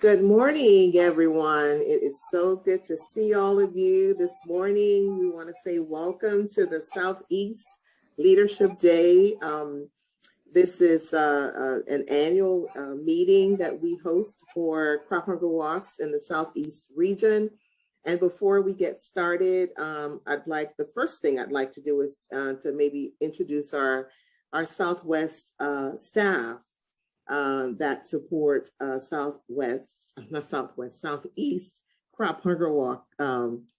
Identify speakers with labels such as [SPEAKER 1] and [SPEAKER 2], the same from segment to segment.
[SPEAKER 1] Good morning, everyone. It is so good to see all of you this morning. We want to say welcome to the Southeast Leadership Day. This is an annual meeting that we host for Crop Hunger Walks in the Southeast region. And before we get started, the first thing I'd like to do is to maybe introduce our Southwest staff that support Southeast Crop Hunger Walk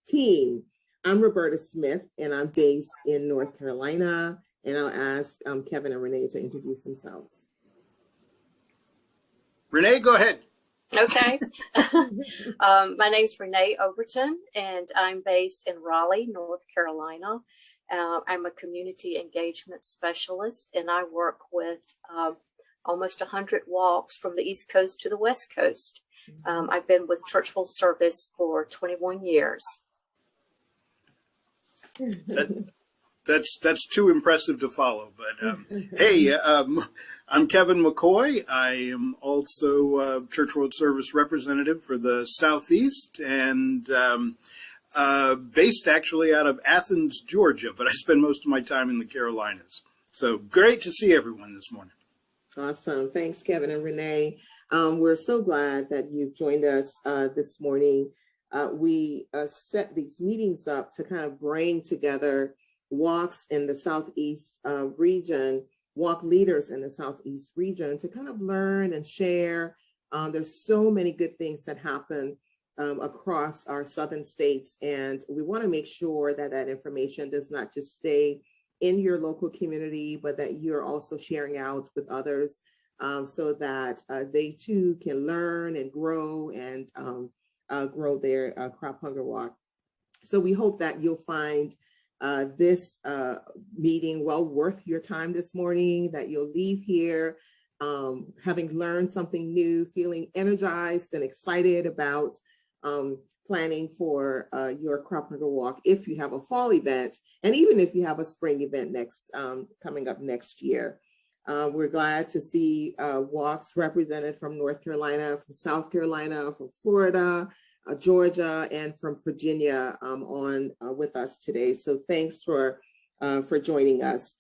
[SPEAKER 1] team. I'm Roberta Smith, and I'm based in North Carolina, and I'll ask Kevin and Renee to introduce themselves.
[SPEAKER 2] Renee, go ahead.
[SPEAKER 3] Okay. My name's Renee Overton, and I'm based in Raleigh, North Carolina. I'm a community engagement specialist, and I work with almost 100 walks from the East Coast to the West Coast. I've been with Church Full Service for 21 years.
[SPEAKER 2] That's too impressive to follow. But hey, I'm Kevin McCoy. I am also Church World Service representative for the Southeast, and based actually out of Athens, Georgia. But I spend most of my time in the Carolinas. So great to see everyone this morning.
[SPEAKER 1] Awesome. Thanks, Kevin and Renee. We're so glad that you've joined us this morning. We set these meetings up to kind of bring together walks in the Southeast region, walk leaders in the Southeast region to kind of learn and share. There's so many good things that happen across our southern states, and we want to make sure that that information does not just stay in your local community, but that you're also sharing out with others so that they too can learn and grow and grow their crop hunger walk. So we hope that you'll find this meeting well worth your time this morning, that you'll leave here having learned something new, feeling energized and excited about planning for your crop hunger walk if you have a fall event, and even if you have a spring event coming up next year. We're glad to see walks represented from North Carolina, from South Carolina, from Florida, Georgia, and from Virginia on with us today. So thanks for joining us.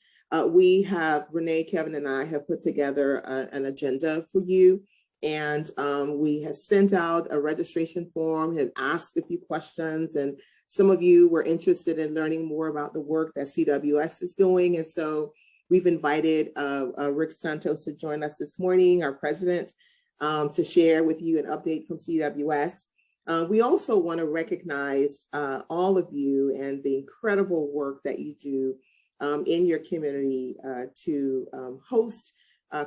[SPEAKER 1] We have, Renee, Kevin, and I have put together an agenda for you. And we have sent out a registration form and asked a few questions. And some of you were interested in learning more about the work that CWS is doing. And so we've invited Rick Santos to join us this morning, our president, to share with you an update from CWS. We also want to recognize all of you and the incredible work that you do in your community to host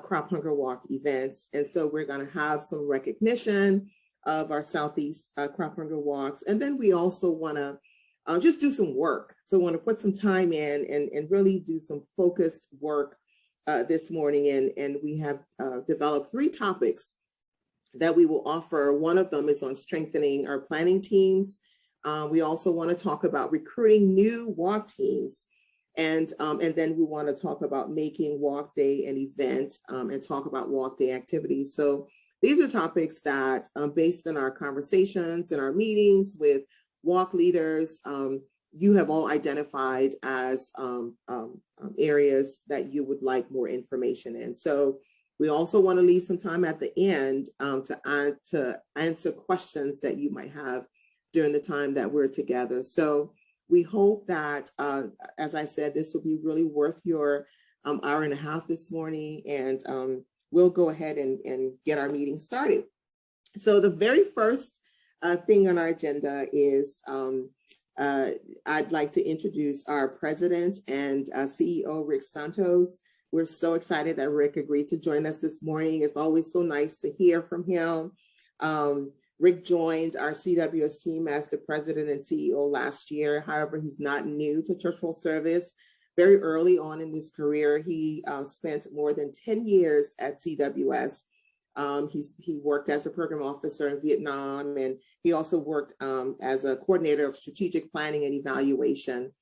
[SPEAKER 1] Crop Hunger Walk events. And so we're going to have some recognition of our Southeast Crop Hunger Walks. And then we also want to just do some work. So we want to put some time in and really do some focused work this morning. And we have developed 3 topics that we will offer. One of them is on strengthening our planning teams. We also want to talk about recruiting new walk teams. And then we want to talk about making Walk Day an event and talk about Walk Day activities. So these are topics that, based on our conversations and our meetings with walk leaders, you have all identified as areas that you would like more information in. So we also want to leave some time at the end to answer questions that you might have during the time that we're together. So we hope that, as I said, this will be really worth your hour and a half this morning, and we'll go ahead and get our meeting started. So the very first thing on our agenda is I'd like to introduce our president and CEO, Rick Santos. We're so excited that Rick agreed to join us this morning. It's always so nice to hear from him. Rick joined our CWS team as the president and CEO last year. However, he's not new to Church Full Service. Very early on in his career, he spent more than 10 years at CWS. He worked as a program officer in Vietnam, and he also worked as a coordinator of strategic planning and evaluation.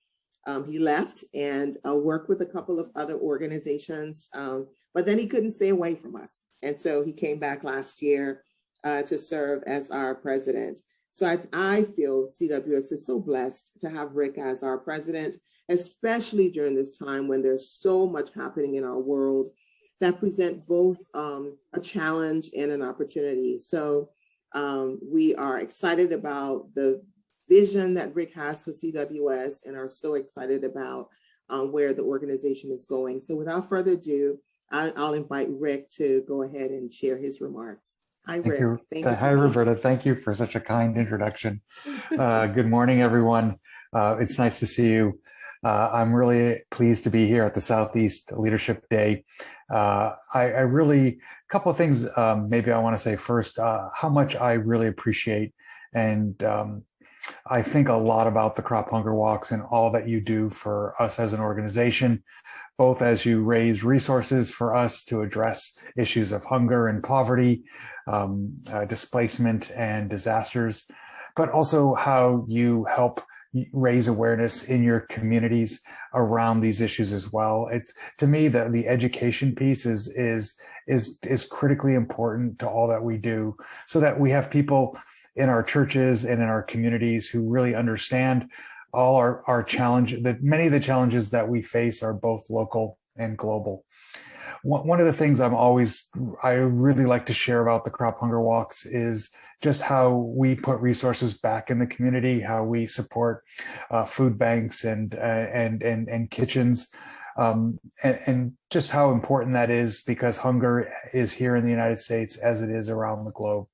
[SPEAKER 1] He left and worked with a couple of other organizations, but then he couldn't stay away from us. And so he came back last year to serve as our president. So I feel CWS is so blessed to have Rick as our president, especially during this time when there's so much happening in our world that present both a challenge and an opportunity. So we are excited about the vision that Rick has for CWS and are so excited about where the organization is going. So without further ado, I'll invite Rick to go ahead and share his remarks. Hi, Rick.
[SPEAKER 4] Thank you. Hi, Roberta. Thank you for such a kind introduction. Good morning, everyone. It's nice to see you. I'm really pleased to be here at the Southeast Leadership Day. A couple of things maybe I want to say first, how much I really appreciate and I think a lot about the Crop Hunger Walks and all that you do for us as an organization, both as you raise resources for us to address issues of hunger and poverty, displacement and disasters, but also how you help raise awareness in your communities around these issues as well. It's, to me, the education piece is critically important to all that we do, so that we have people in our churches and in our communities who really understand all our challenge, that many of the challenges that we face are both local and global. One of the things I really like to share about the Crop Hunger Walks is just how we put resources back in the community, how we support food banks and kitchens, and just how important that is, because hunger is here in the United States as it is around the globe.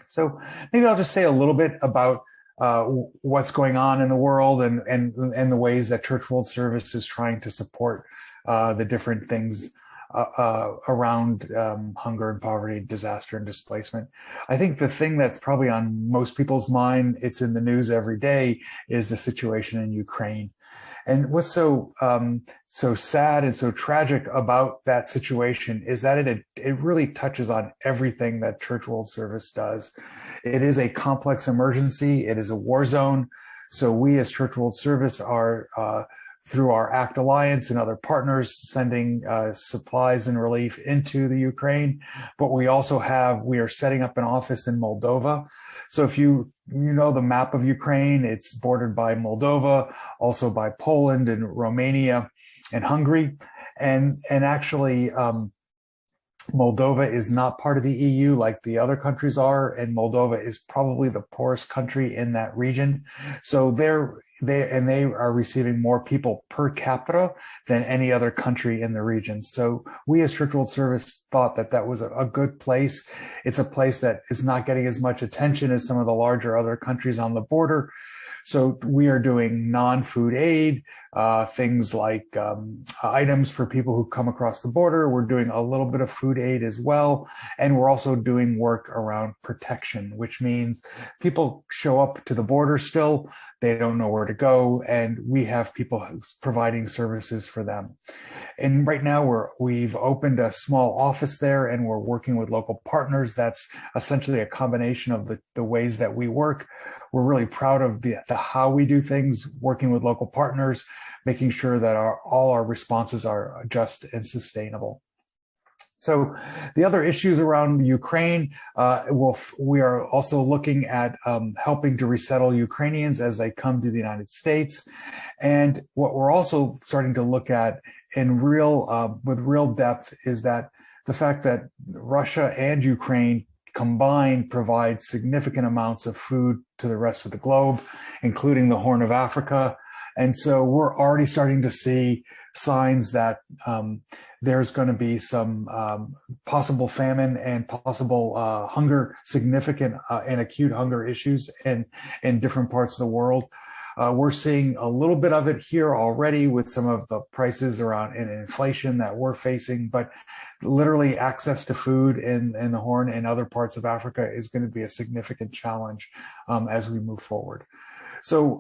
[SPEAKER 4] So maybe I'll just say a little bit about what's going on in the world and the ways that Church World Service is trying to support the different things around hunger and poverty, disaster and displacement. I think the thing that's probably on most people's mind, it's in the news every day, is the situation in Ukraine. And what's so sad and so tragic about that situation is that it really touches on everything that Church World Service does. It is a complex emergency. It is a war zone. So we as Church World Service are, through our ACT Alliance and other partners, sending supplies and relief into the Ukraine. But we are setting up an office in Moldova. So if you know the map of Ukraine, it's bordered by Moldova, also by Poland and Romania and Hungary. And actually, Moldova is not part of the EU like the other countries are, and Moldova is probably the poorest country in that region. So they are receiving more people per capita than any other country in the region. So we as Church World Service thought that was a good place. It's a place that is not getting as much attention as some of the larger other countries on the border. So we are doing non-food aid, things like items for people who come across the border. We're doing a little bit of food aid as well. And we're also doing work around protection, which means people show up to the border still, they don't know where to go, and we have people providing services for them. And right now we've opened a small office there, and we're working with local partners. That's essentially a combination of the ways that we work. We're really proud of the how we do things, working with local partners, making sure that all our responses are just and sustainable. So the other issues around Ukraine, we are also looking at helping to resettle Ukrainians as they come to the United States. And what we're also starting to look at with real depth is that the fact that Russia and Ukraine combined provide significant amounts of food to the rest of the globe, including the Horn of Africa. And so we're already starting to see signs that there's going to be some possible famine and possible hunger, significant and acute hunger issues in different parts of the world. We're seeing a little bit of it here already with some of the prices around and inflation that we're facing, but literally access to food in the Horn and other parts of Africa is going to be a significant challenge as we move forward. So,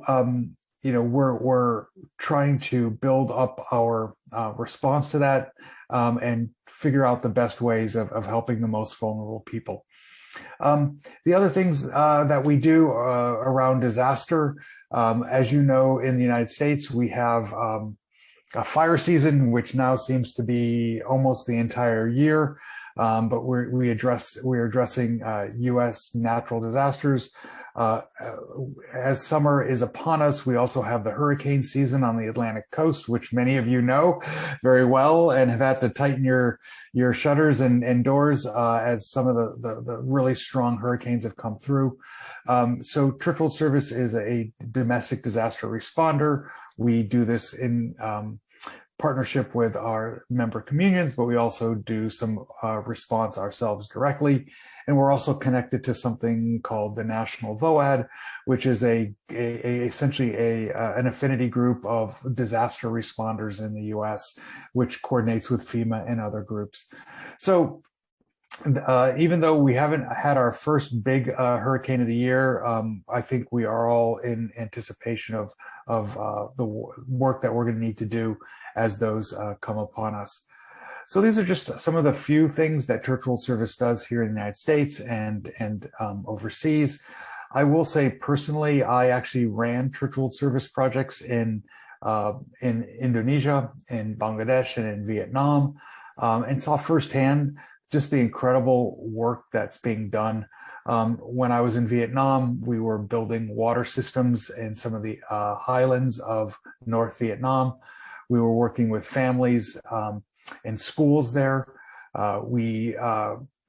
[SPEAKER 4] we're trying to build up our response to that and figure out the best ways of helping the most vulnerable people. The other things that we do around disaster, as you know, in the United States, we have a fire season, which now seems to be almost the entire year. but we're addressing U.S. natural disasters. As summer is upon us, we also have the hurricane season on the Atlantic coast, which many of you know very well and have had to tighten your shutters and doors as some of the really strong hurricanes have come through. So Church World Service is a domestic disaster responder. We do this in partnership with our member communions, but we also do some response ourselves directly. And we're also connected to something called the National VOAD, which is essentially an affinity group of disaster responders in the U.S., which coordinates with FEMA and other groups. So even though we haven't had our first big hurricane of the year, I think we are all in anticipation of the work that we're going to need to do as those come upon us. So these are just some of the few things that Church World Service does here in the United States and overseas. I will say personally, I actually ran Church World Service projects in Indonesia, in Bangladesh, and in Vietnam, and saw firsthand just the incredible work that's being done. When I was in Vietnam, we were building water systems in some of the highlands of North Vietnam. We were working with families in schools there. We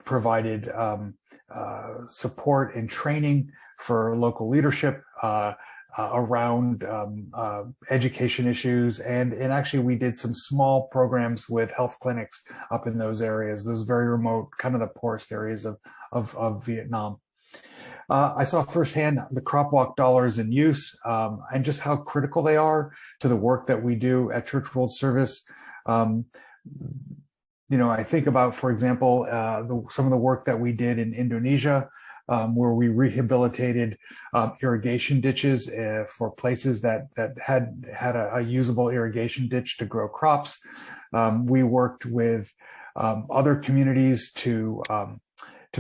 [SPEAKER 4] provided support and training for local leadership around education issues. And actually, we did some small programs with health clinics up in those areas, those very remote, kind of the poorest areas of Vietnam. I saw firsthand the crop walk dollars in use and just how critical they are to the work that we do at Church World Service. I think about, for example, some of the work that we did in Indonesia, where we rehabilitated irrigation ditches for places that had a usable irrigation ditch to grow crops. We worked with other communities to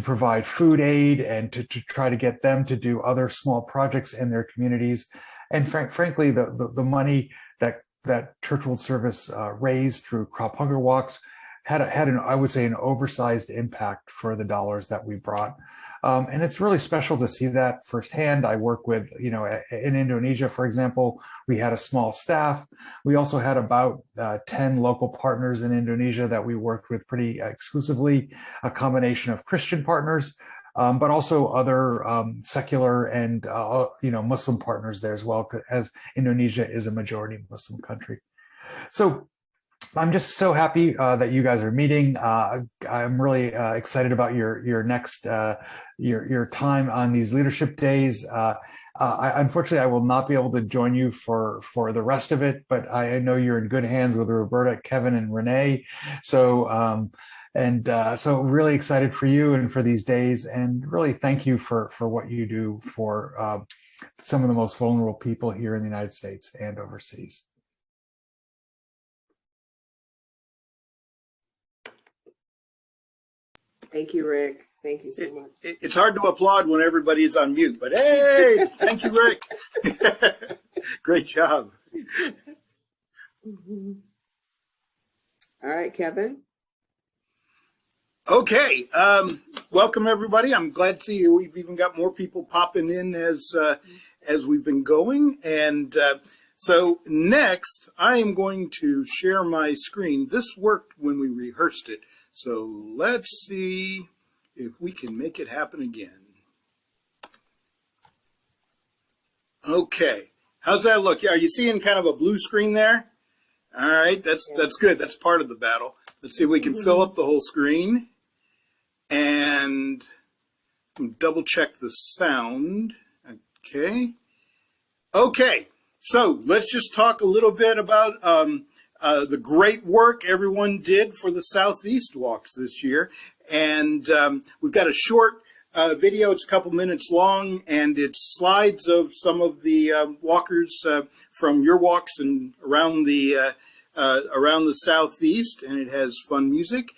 [SPEAKER 4] provide food aid and to try to get them to do other small projects in their communities. And frankly, the money that Church World Service raised through crop hunger walks had I would say, an oversized impact for the dollars that we brought. And it's really special to see that firsthand. I work with, in Indonesia, for example, we had a small staff. We also had about 10 local partners in Indonesia that we worked with pretty exclusively, a combination of Christian partners, but also other secular and, Muslim partners there as well, as Indonesia is a majority Muslim country. So I'm just so happy that you guys are meeting. I'm really excited about your next your time on these leadership days. Unfortunately, I will not be able to join you for the rest of it, but I know you're in good hands with Roberta, Kevin, and Renee. So so really excited for you and for these days, and really thank you for what you do for some of the most vulnerable people here in the United States and overseas.
[SPEAKER 1] Thank you, Rick. Thank you so much.
[SPEAKER 2] It's hard to applaud when everybody's on mute, but hey, thank you, Rick. Great job.
[SPEAKER 1] All right, Kevin.
[SPEAKER 2] Okay, welcome everybody. I'm glad to see you. We've even got more people popping in as we've been going. And so next, I am going to share my screen. This worked when we rehearsed it. So let's see if we can make it happen again. Okay, how's that look? Are you seeing kind of a blue screen there? All right, that's good. That's part of the battle. Let's see if we can fill up the whole screen. And double check the sound. Okay. Okay, so let's just talk a little bit about the great work everyone did for the Southeast Walks this year. And we've got a short video. It's a couple minutes long, and it's slides of some of the walkers from your walks and around the Southeast, and it has fun music.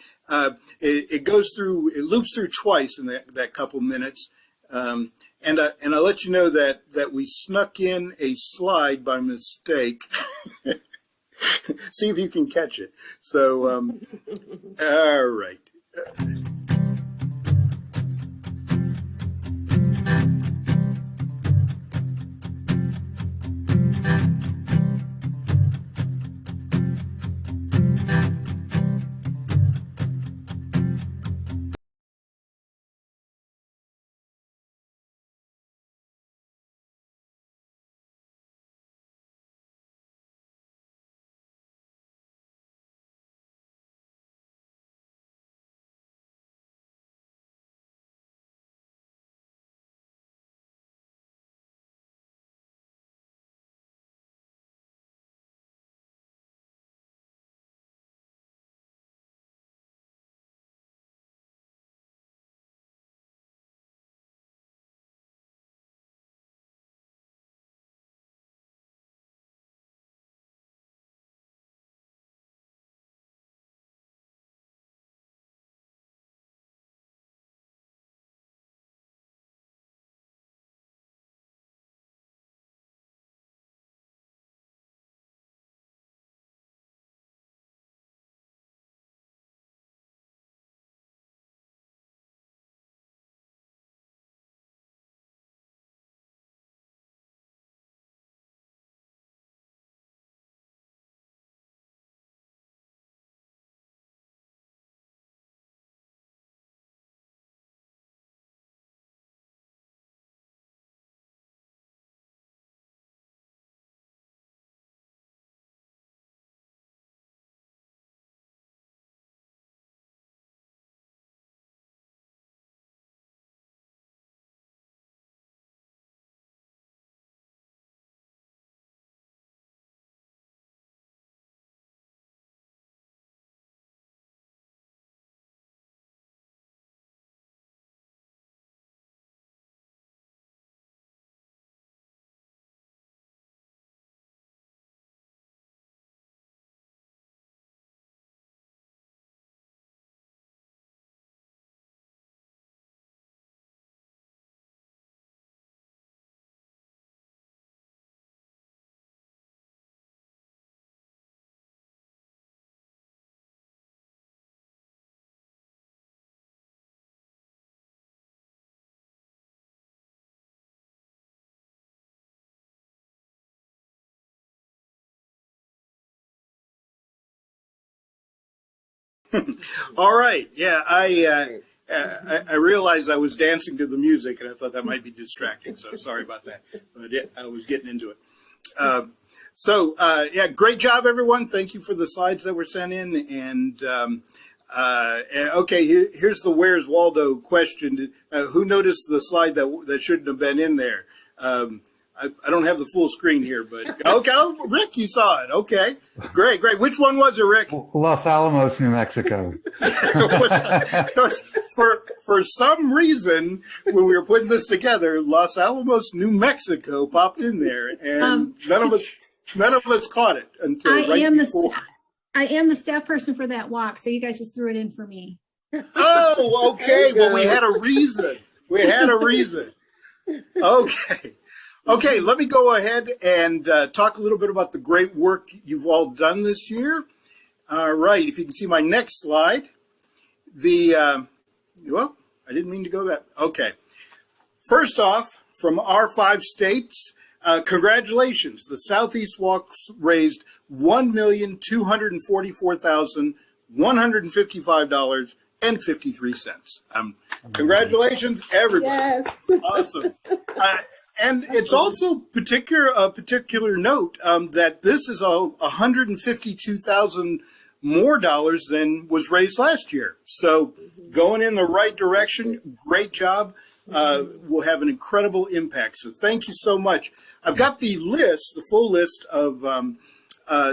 [SPEAKER 2] It loops through twice in that couple minutes. And I'll let you know that we snuck in a slide by mistake. See if you can catch it. So, all right. All right. Yeah, I realized I was dancing to the music, and I thought that might be distracting. So sorry about that. But yeah, I was getting into it. Yeah, great job, everyone. Thank you for the slides that were sent in. And okay, here's the Where's Waldo question. Who noticed the slide that shouldn't have been in there? I don't have the full screen here, but okay, oh, Rick, you saw it. Okay, great. Which one was it, Rick?
[SPEAKER 4] Los Alamos, New Mexico.
[SPEAKER 2] For some reason, when we were putting this together, Los Alamos, New Mexico popped in there, and none of us caught it until before.
[SPEAKER 5] I am the staff person for that walk, so you guys just threw it in for me.
[SPEAKER 2] Oh, okay. Well, we had a reason. Okay, let me go ahead and talk a little bit about the great work you've all done this year. All right, if you can see my next slide. Well, I didn't mean to go that. Okay. First off, from our 5 states, congratulations. The Southeast Walks raised $1,244,155.53. Congratulations, everybody. Yes. Awesome. And it's also a particular note that this is $152,000 more dollars than was raised last year. So going in the right direction, great job. Will have an incredible impact. So thank you so much. I've got the full list of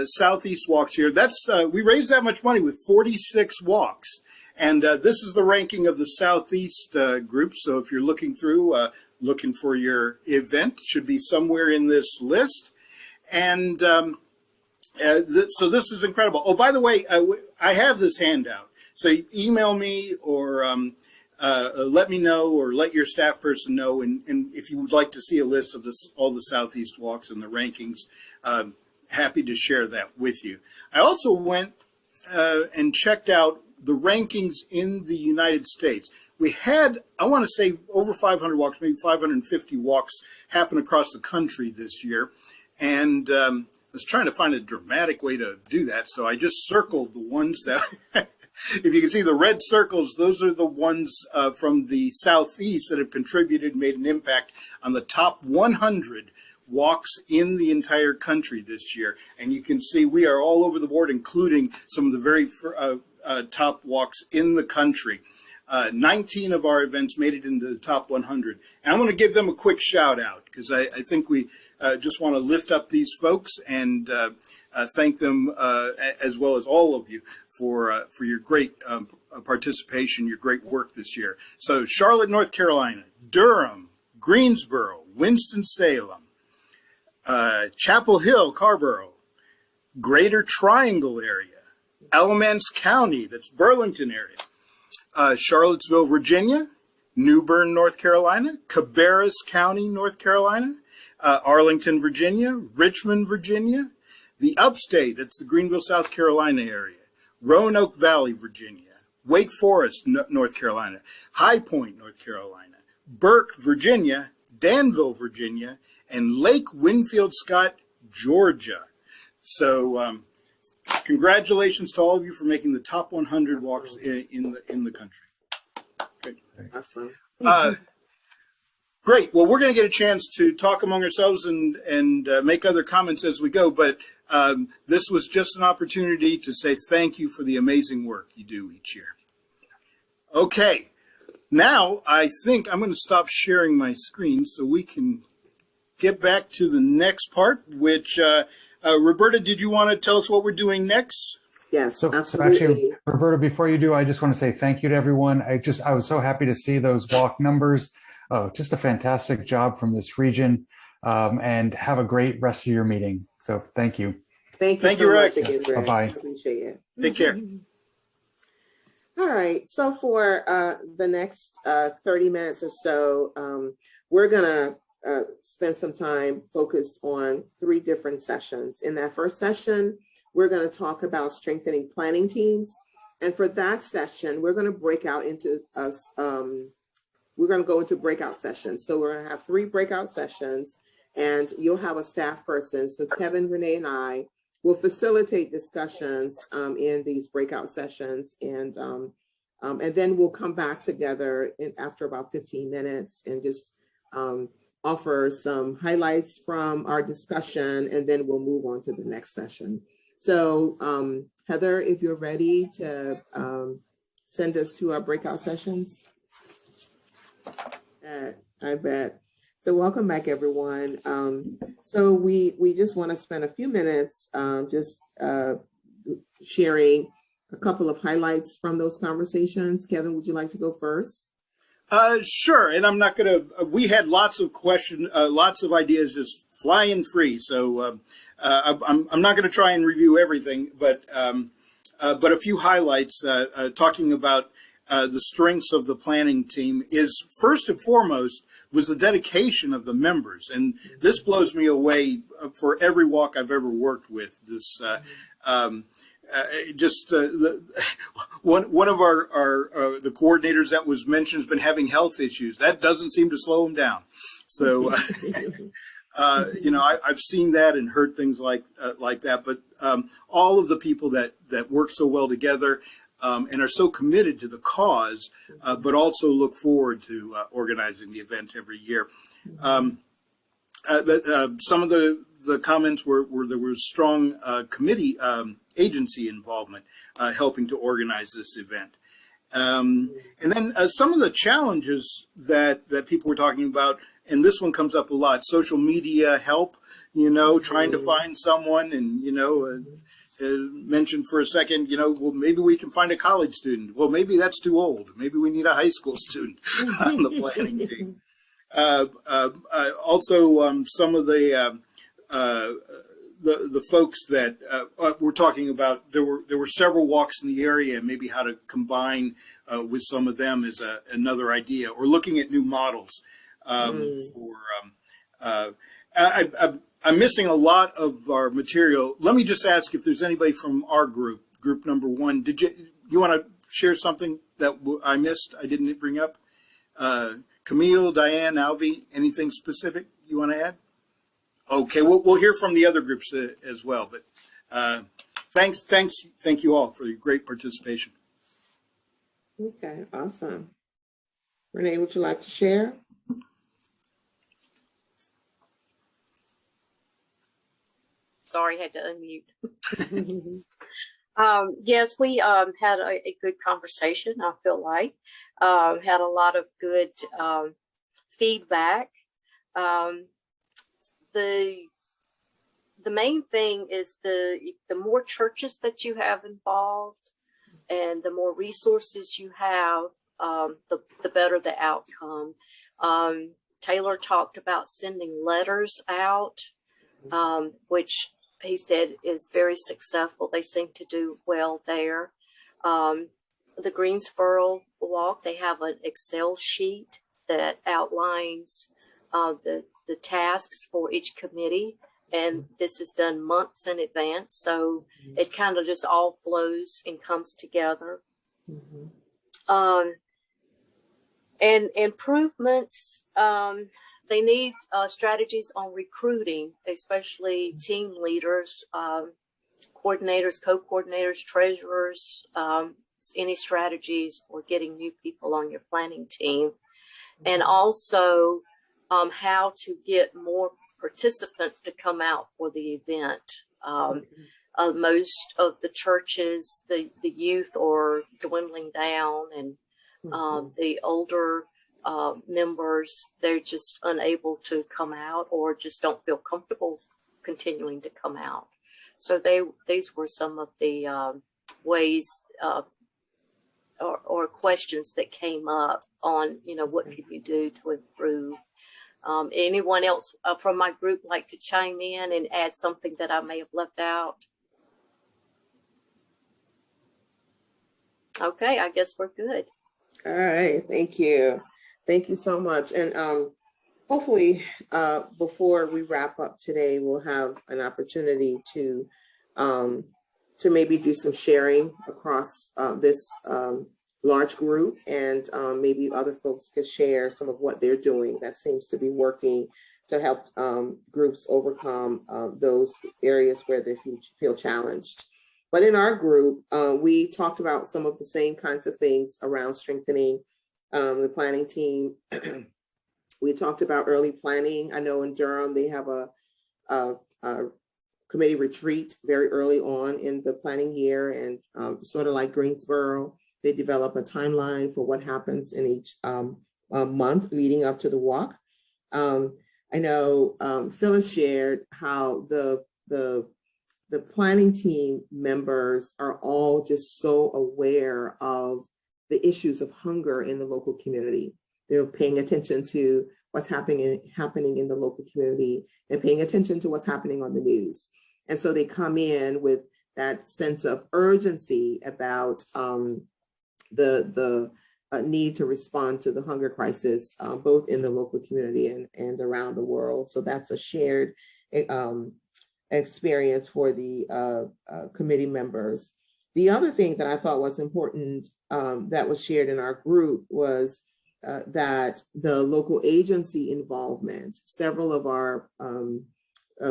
[SPEAKER 2] Southeast walks here. That's we raised that much money with 46 walks. And this is the ranking of the Southeast group. So if you're looking through, looking for your event, it should be somewhere in this list. And so this is incredible. Oh, by the way, I have this handout. So you email me or let me know, or let your staff person know. And if you would like to see a list of all the Southeast walks and the rankings, happy to share that with you. I also went and checked out the rankings in the United States. We had, I want to say, over 500 walks, maybe 550 walks happen across the country this year. And I was trying to find a dramatic way to do that. So I just circled the ones that, if you can see the red circles, those are the ones from the Southeast that have contributed, made an impact on the top 100 walks in the entire country this year. And you can see we are all over the board, including some of the very top walks in the country. 19 of our events made it into the top 100. And I want to give them a quick shout out because I think we just want to lift up these folks and thank them as well as all of you for your great participation, your great work this year. So Charlotte, North Carolina, Durham, Greensboro, Winston-Salem, Chapel Hill, Carborough, Greater Triangle area, Alamance County, that's Burlington area, Charlottesville, Virginia, New Bern, North Carolina, Cabarrus County, North Carolina, Arlington, Virginia, Richmond, Virginia, the upstate, that's the Greenville, South Carolina area, Roanoke Valley, Virginia, Wake Forest, North Carolina, High Point, North Carolina, Burke, Virginia, Danville, Virginia, and Lake Winfield Scott, Georgia. So congratulations to all of you for making the top 100 walks in the country. Okay.
[SPEAKER 1] Awesome.
[SPEAKER 2] Great. Well, we're going to get a chance to talk among ourselves and make other comments as we go, but this was just an opportunity to say thank you for the amazing work you do each year. Okay. Now, I think I'm going to stop sharing my screen so we can get back to the next part, which, Roberta, did you want to tell us what we're doing next?
[SPEAKER 1] Yes,
[SPEAKER 4] So
[SPEAKER 1] absolutely.
[SPEAKER 4] actually, Roberta, before you do, I just want to say thank you to everyone. I was so happy to see those walk numbers. Oh, just a fantastic job from this region, and have a great rest of your meeting. So thank you.
[SPEAKER 1] Thank you
[SPEAKER 2] Thank
[SPEAKER 1] so
[SPEAKER 2] you,
[SPEAKER 1] much
[SPEAKER 2] Rick.
[SPEAKER 1] again, Rick.
[SPEAKER 4] Bye-bye.
[SPEAKER 1] I appreciate it.
[SPEAKER 2] Take care.
[SPEAKER 1] All right. So for the next 30 minutes or so, we're going to spend some time focused on 3 different sessions. In that first session, we're going to talk about strengthening planning teams. And for that session, we're going to break out into we're going to go into breakout sessions. So we're going to have 3 breakout sessions, and you'll have a staff person. So Kevin, Renee, and I will facilitate discussions in these breakout sessions, and then we'll come back together after about 15 minutes and just offer some highlights from our discussion, and then we'll move on to the next session. So Heather, if you're ready to send us to our breakout sessions. I bet. So welcome back, everyone. So we just want to spend a few minutes just sharing a couple of highlights from those conversations. Kevin, would you like to go first?
[SPEAKER 2] Sure. And I'm not going to, we had lots of questions, lots of ideas just flying free. So I'm not going to try and review everything, but a few highlights talking about the strengths of the planning team is first and foremost was the dedication of the members. And this blows me away for every walk I've ever worked with. This one of our the coordinators that was mentioned has been having health issues. That doesn't seem to slow him down. So I've seen that and heard things like that. But all of the people that work so well together and are so committed to the cause, but also look forward to organizing the event every year. But some of the comments were there was strong committee agency involvement helping to organize this event. And then some of the challenges that people were talking about, and this one comes up a lot, social media help, trying to find someone and, mentioned for a second, well, maybe we can find a college student. Well, maybe that's too old. Maybe we need a high school student on the planning team. Also, some of the folks that we're talking about, there were several walks in the area, maybe how to combine with some of them is another idea, or looking at new models. I'm missing a lot of our material. Let me just ask if there's anybody from our group number 1. Did you want to share something that I missed, I didn't bring up? Camille, Diane, Alvy, anything specific you want to add? Okay, we'll hear from the other groups as well. But thank you all for your great participation.
[SPEAKER 1] Okay, awesome. Renee, would you like to share?
[SPEAKER 3] Sorry, had to unmute. Yes, we had a good conversation, I feel like. Had a lot of good feedback. The main thing is the more churches that you have involved and the more resources you have, the better the outcome. Taylor talked about sending letters out, which he said is very successful. They seem to do well there. The Greensboro Walk, they have an Excel sheet that outlines the tasks for each committee, and this is done months in advance, so it kind of just all flows and comes together. And improvements, they need strategies on recruiting, especially team leaders, coordinators, co-coordinators, treasurers, any strategies for getting new people on your planning team, and also how to get more participants to come out for the event. Most of the churches, the youth are dwindling down, and the older members, they're just unable to come out or just don't feel comfortable continuing to come out. So these were some of the ways or questions that came up on, what could you do to improve? Anyone else from my group like to chime in and add something that I may have left out? Okay, I guess we're good.
[SPEAKER 1] All right, thank you. Thank you so much. And hopefully before we wrap up today, we'll have an opportunity to maybe do some sharing across this large group, and maybe other folks could share some of what they're doing that seems to be working to help groups overcome those areas where they feel challenged. But in our group, we talked about some of the same kinds of things around strengthening the planning team. We talked about early planning. I know in Durham, they have a committee retreat very early on in the planning year, and sort of like Greensboro, they develop a timeline for what happens in each month leading up to the walk. I know Phyllis shared how the planning team members are all just so aware of the issues of hunger in the local community. They're paying attention to what's happening in the local community and paying attention to what's happening on the news. And so they come in with that sense of urgency about the need to respond to the hunger crisis, both in the local community and around the world. So that's a shared experience for the committee members. The other thing that I thought was important that was shared in our group was that the local agency involvement. Several of our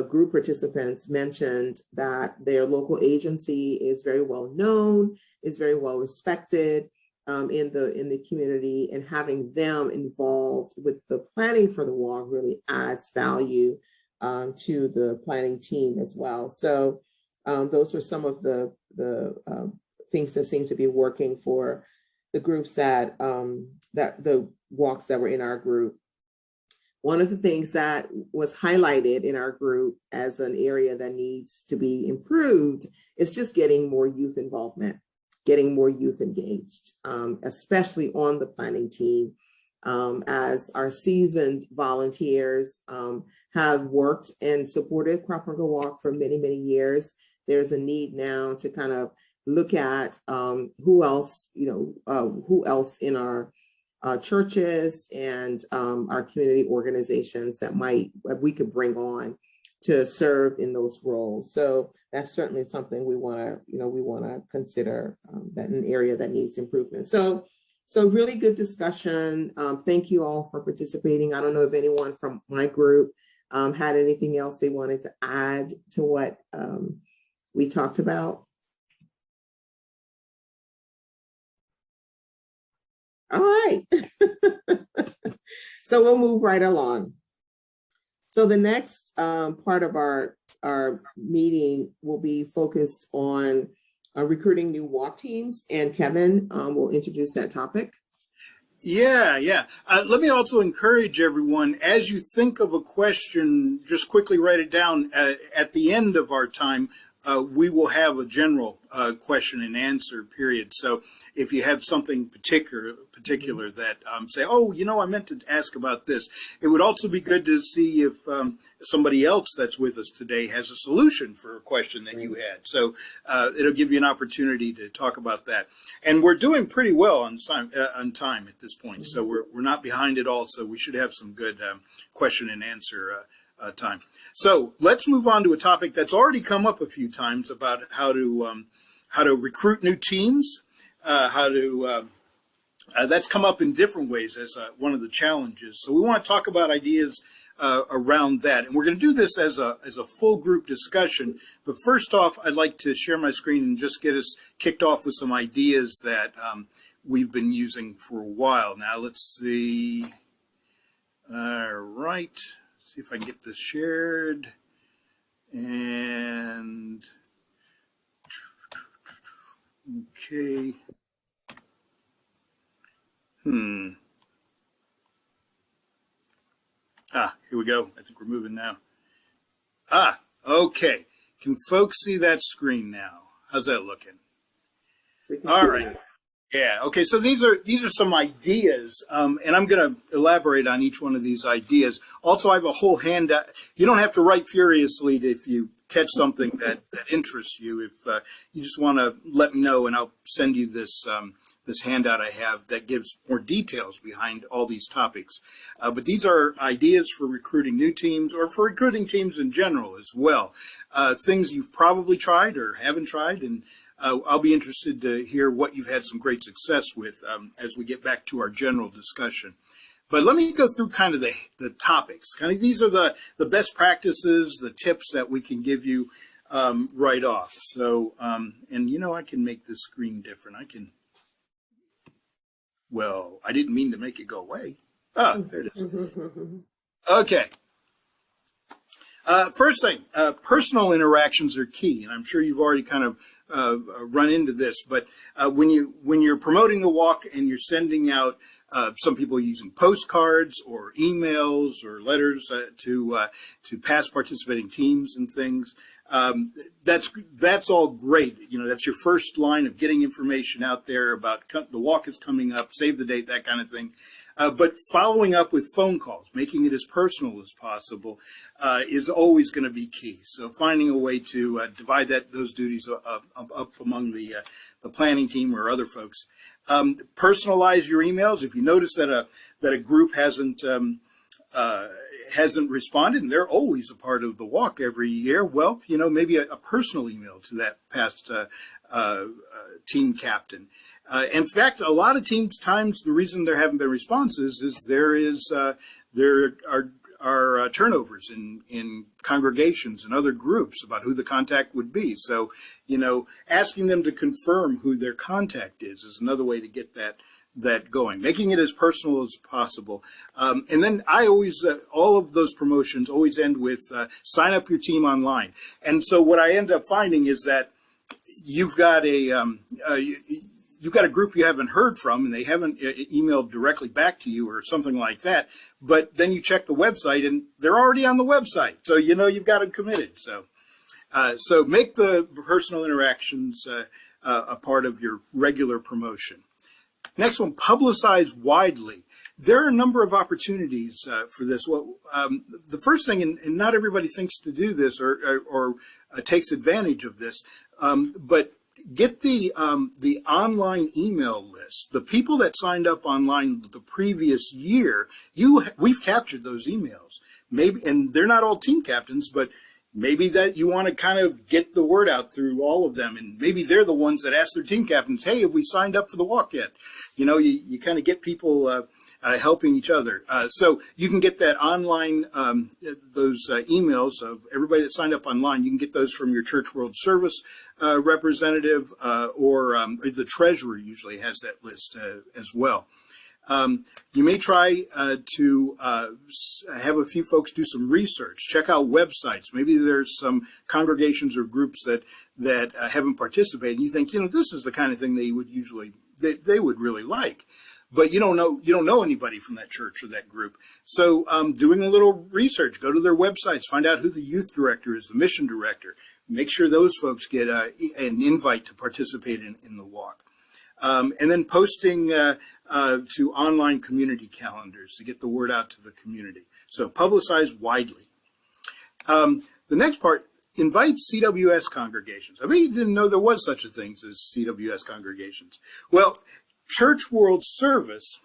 [SPEAKER 1] group participants mentioned that their local agency is very well known, is very well respected in the community, and having them involved with the planning for the walk really adds value to the planning team as well. So those are some of the things that seem to be working for the groups that the walks that were in our group. One of the things that was highlighted in our group as an area that needs to be improved is just getting more youth involvement, getting more youth engaged, especially on the planning team. As our seasoned volunteers have worked and supported Crop Hunger Walk for many, many years, there's a need now to kind of look at who else in our churches and our community organizations that we could bring on to serve in those roles. So that's certainly something we want to, we want to consider, that an area that needs improvement. So really good discussion. Thank you all for participating. I don't know if anyone from my group had anything else they wanted to add to what we talked about. All right. So we'll move right along. So the next part of our meeting will be focused on recruiting new walk teams, and Kevin will introduce that topic.
[SPEAKER 2] Yeah. Let me also encourage everyone, as you think of a question, just quickly write it down. At the end of our time, we will have a general question and answer period. So if you have something particular that say, oh, I meant to ask about this. It would also be good to see if somebody else that's with us today has a solution for a question that you had. So it'll give you an opportunity to talk about that. And we're doing pretty well on time at this point. So we're not behind at all. So we should have some good question and answer time. So let's move on to a topic that's already come up a few times about how to recruit new teams, that's come up in different ways as one of the challenges. So we want to talk about ideas around that, and we're going to do this as a full group discussion. But first off, I'd like to share my screen and just get us kicked off with some ideas that we've been using for a while now. Let's see. All right. See if I can get this shared. And okay. Here we go. I think we're moving now. Okay. Can folks see that screen now? How's that looking? All right. Yeah. Okay. So these are some ideas, and I'm going to elaborate on each one of these ideas. Also, I have a whole handout. You don't have to write furiously if you catch something that interests you. If you just want to let me know, and I'll send you this handout I have that gives more details behind all these topics. But these are ideas for recruiting new teams or for recruiting teams in general as well. Things you've probably tried or haven't tried, and I'll be interested to hear what you've had some great success with as we get back to our general discussion. But let me go through kind of the topics. Kind of these are the best practices, the tips that we can give you right off. So, and I can make this screen different. Well, I didn't mean to make it go away. Oh, there it is. Okay. First thing, personal interactions are key, and I'm sure you've already kind of run into this. But when you're promoting the walk and you're sending out, some people are using postcards or emails or letters to past participating teams and things. That's all great. That's your first line of getting information out there about the walk is coming up, save the date, that kind of thing. But following up with phone calls, making it as personal as possible, is always going to be key. So finding a way to divide those duties up among the planning team or other folks. Personalize your emails. If you notice that a group hasn't responded, and they're always a part of the walk every year, well, maybe a personal email to that past team captain. In fact, a lot of times the reason there haven't been responses is there are turnovers in congregations and other groups about who the contact would be. So, asking them to confirm who their contact is another way to get that going, making it as personal as possible. And then I always, all of those promotions always end with sign up your team online. And so what I end up finding is that you've got you've got a group you haven't heard from, and they haven't emailed directly back to you or something like that. But then you check the website, and they're already on the website. So you've got them committed. So make the personal interactions a part of your regular promotion. Next one, publicize widely. There are a number of opportunities for this. Well, the first thing, and not everybody thinks to do this or takes advantage of this, but get the online email list. The people that signed up online the previous year, we've captured those emails. Maybe, and they're not all team captains, but maybe that you want to kind of get the word out through all of them. And maybe they're the ones that ask their team captains, hey, have we signed up for the walk yet? You know, you kind of get people helping each other. So you can get that online, those emails of everybody that signed up online. You can get those from your Church World Service representative, or the treasurer usually has that list as well. You may try to have a few folks do some research, check out websites. Maybe there's some congregations or groups that haven't participated. And you think, you know, this is the kind of thing they would usually, they would really like. But you don't know anybody from that church or that group. So doing a little research, go to their websites, find out who the youth director is, the mission director. Make sure those folks get an invite to participate in the walk. And then posting to online community calendars to get the word out to the community. So publicize widely. The next part, invite CWS congregations. I mean, you didn't know there was such a thing as CWS congregations. Well, Church World Service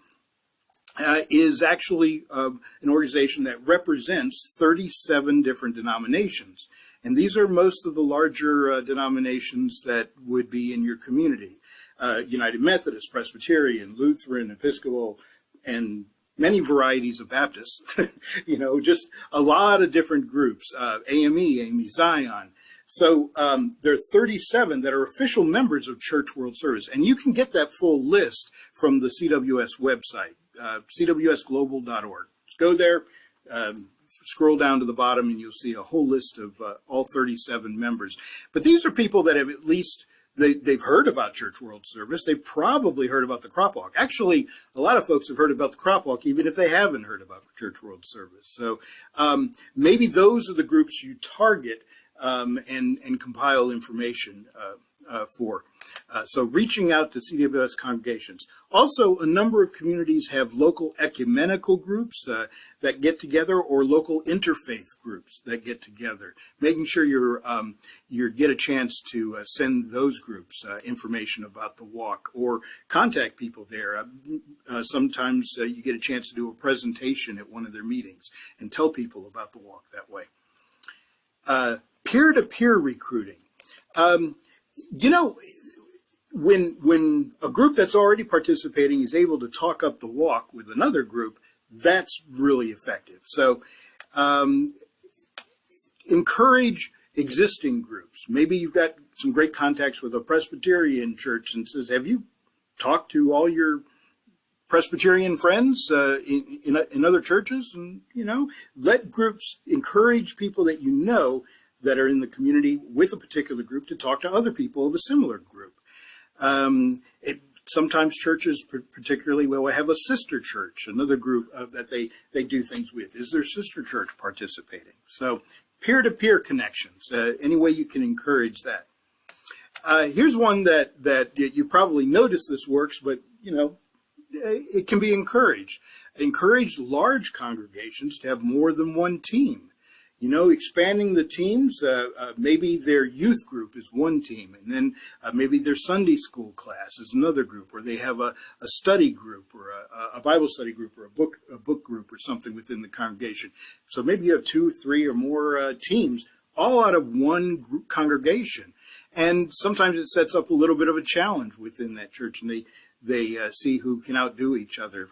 [SPEAKER 2] is actually an organization that represents 37 different denominations. And these are most of the larger denominations that would be in your community. United Methodist, Presbyterian, Lutheran, Episcopal, and many varieties of Baptists. You know, just a lot of different groups. AME Zion. So there are 37 that are official members of Church World Service, and you can get that full list from the CWS website, cwsglobal.org. Just go there, scroll down to the bottom, and you'll see a whole list of all 37 members. But these are people that have at least they've heard about Church World Service. They've probably heard about the Crop Walk. Actually, a lot of folks have heard about the Crop Walk, even if they haven't heard about Church World Service. So maybe those are the groups you target and compile information for. So reaching out to CWS congregations. Also, a number of communities have local ecumenical groups that get together, or local interfaith groups that get together. Making sure you get a chance to send those groups information about the walk, or contact people there. Sometimes you get a chance to do a presentation at one of their meetings and tell people about the walk that way. Peer-to-peer recruiting. You know, when a group that's already participating is able to talk up the walk with another group, that's really effective. So encourage existing groups. Maybe you've got some great contacts with a Presbyterian church and says, have you talked to all your Presbyterian friends in other churches? And, you know, let groups encourage people that you know that are in the community with a particular group to talk to other people of a similar group. Sometimes churches particularly will have a sister church, another group that they do things with. Is their sister church participating? So peer-to-peer connections, any way you can encourage that. Here's one that you probably noticed this works, but, you know, it can be encouraged. Encourage large congregations to have more than one team. You know, expanding the teams, maybe their youth group is one team, and then maybe their Sunday school class is another group, or they have a study group, or a Bible study group, or a book group, or something within the congregation. So maybe you have 2, 3, or more teams, all out of one congregation. And sometimes it sets up a little bit of a challenge within that church, and they see who can outdo each other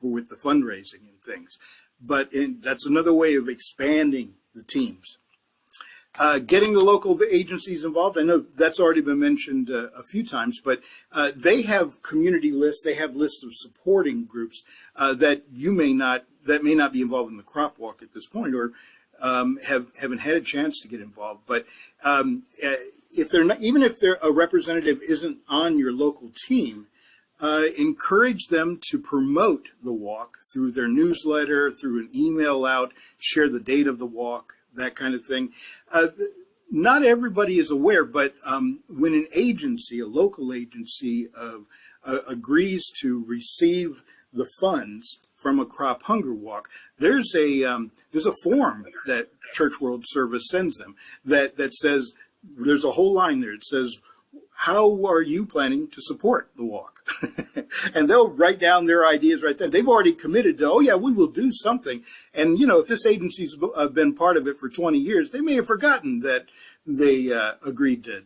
[SPEAKER 2] with the fundraising and things. But that's another way of expanding the teams. Getting the local agencies involved. I know that's already been mentioned a few times, but they have community lists. They have lists of supporting groups that may not be involved in the crop walk at this point, or haven't had a chance to get involved. But if they're not, even if a representative isn't on your local team, encourage them to promote the walk through their newsletter, through an email out, share the date of the walk, that kind of thing. Not everybody is aware, but when an agency, a local agency, agrees to receive the funds from a crop hunger walk, there's a form that Church World Service sends them that says, there's a whole line there. It says, how are you planning to support the walk? And they'll write down their ideas right there. They've already committed to, oh yeah, we will do something. And, if this agency's been part of it for 20 years, they may have forgotten that they agreed to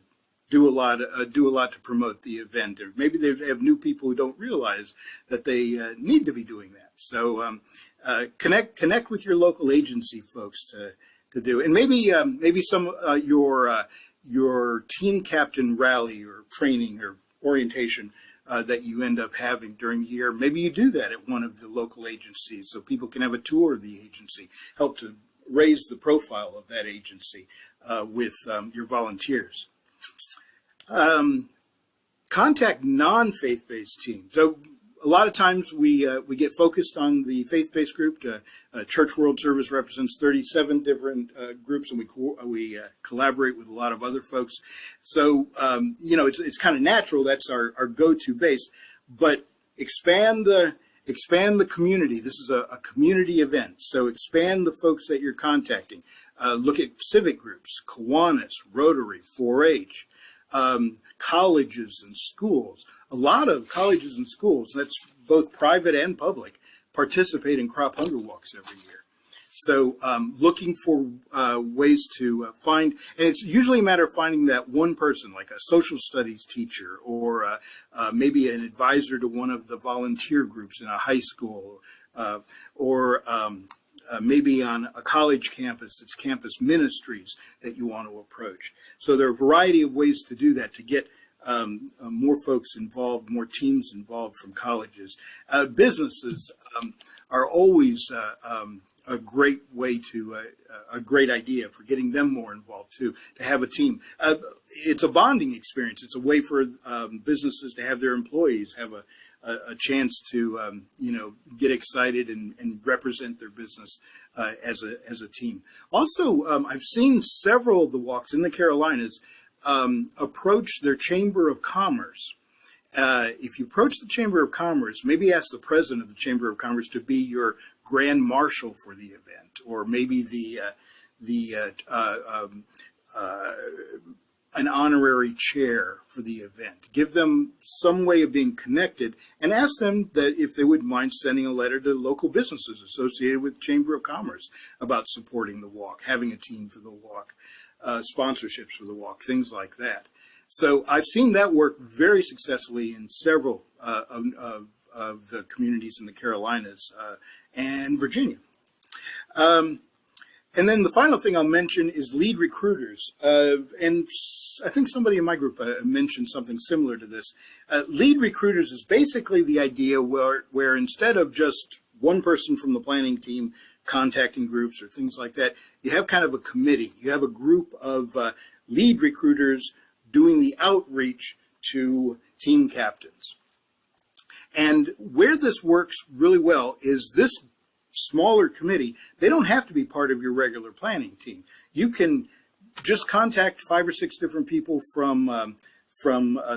[SPEAKER 2] do a lot to promote the event. Or maybe they have new people who don't realize that they need to be doing that. So connect with your local agency folks to do. And maybe some your team captain rally or training or orientation that you end up having during the year. Maybe you do that at one of the local agencies so people can have a tour of the agency, help to raise the profile of that agency with your volunteers. Contact non-faith-based teams. So a lot of times we get focused on the faith-based group. Church World Service represents 37 different groups, and we collaborate with a lot of other folks. So it's kind of natural. That's our go-to base. But expand the community. This is a community event, so expand the folks that you're contacting. Look at civic groups, Kiwanis, Rotary, 4-H, colleges and schools. A lot of colleges and schools, that's both private and public, participate in crop hunger walks every year. So looking for ways to find, and it's usually a matter of finding that one person, like a social studies teacher or maybe an advisor to one of the volunteer groups in a high school or maybe on a college campus, it's campus ministries that you want to approach. So there are a variety of ways to do that, to get more folks involved, more teams involved from colleges. Businesses are always a great way to, a great idea for getting them more involved too, to have a team. It's a bonding experience. It's a way for businesses to have their employees have a chance to, get excited and represent their business as a team. Also, I've seen several of the walks in the Carolinas approach their Chamber of Commerce. If you approach the Chamber of Commerce, maybe ask the president of the Chamber of Commerce to be your grand marshal for the event, or maybe an honorary chair for the event. Give them some way of being connected, and ask them that if they wouldn't mind sending a letter to local businesses associated with the Chamber of Commerce about supporting the walk, having a team for the walk, sponsorships for the walk, things like that. So I've seen that work very successfully in several of the communities in the Carolinas and Virginia. And then the final thing I'll mention is lead recruiters. And I think somebody in my group mentioned something similar to this. Lead recruiters is basically the idea where instead of just one person from the planning team contacting groups or things like that, you have kind of a committee. You have a group of lead recruiters doing the outreach to team captains. And where this works really well is this smaller committee. They don't have to be part of your regular planning team. You can just contact 5 or 6 different people from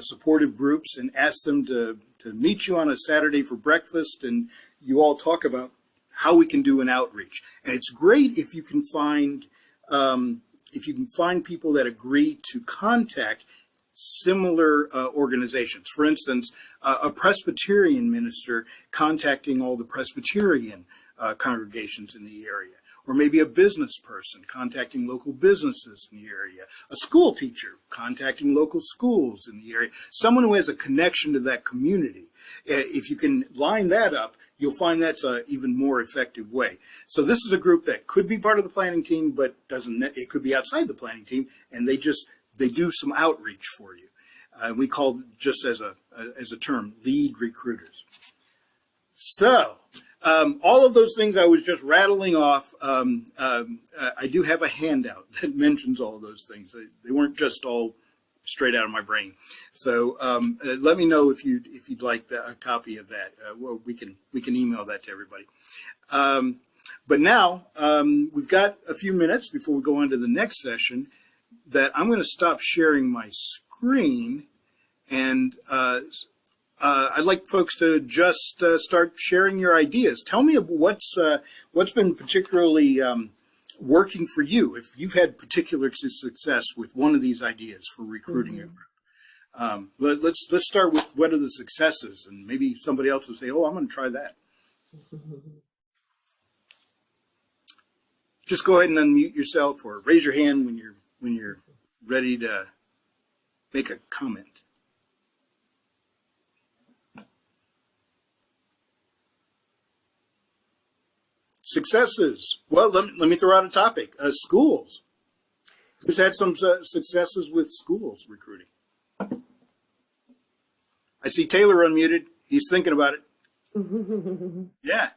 [SPEAKER 2] supportive groups and ask them to meet you on a Saturday for breakfast, and you all talk about how we can do an outreach. And it's great if you can find people that agree to contact similar organizations. For instance, a Presbyterian minister contacting all the Presbyterian congregations in the area, or maybe a business person contacting local businesses in the area, a school teacher contacting local schools in the area, someone who has a connection to that community. If you can line that up, you'll find that's an even more effective way. So this is a group that could be part of the planning team, but it could be outside the planning team, and they do some outreach for you. We call it, just as a term, lead recruiters. So all of those things I was just rattling off, I do have a handout that mentions all of those things. They weren't just all straight out of my brain. So let me know if you'd like a copy of that. Well, we can email that to everybody. But now we've got a few minutes before we go on to the next session that I'm going to stop sharing my screen, and I'd like folks to just start sharing your ideas. Tell me what's been particularly working for you. If you've had particular success with one of these ideas for recruiting a group, Let's start with what are the successes, and maybe somebody else will say, "Oh, I'm going to try that." Just go ahead and unmute yourself, or raise your hand when you're ready to make a comment. Successes. Well, let me throw out a topic. Schools. Who's had some successes with schools recruiting? I see Taylor unmuted. He's thinking about it. Yeah.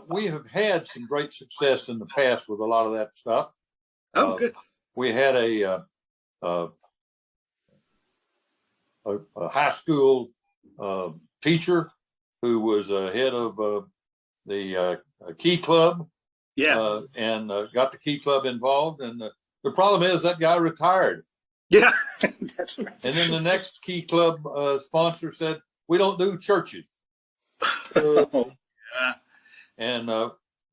[SPEAKER 6] We have had some great success in the past with a lot of that stuff.
[SPEAKER 2] Oh, good.
[SPEAKER 6] We had a high school teacher who was head of the Key Club.
[SPEAKER 2] Yeah.
[SPEAKER 6] And got the Key Club involved. And the problem is that guy retired.
[SPEAKER 2] Yeah. That's right.
[SPEAKER 6] And then the next Key Club sponsor said, "We don't do churches."
[SPEAKER 2] Oh, yeah.
[SPEAKER 6] And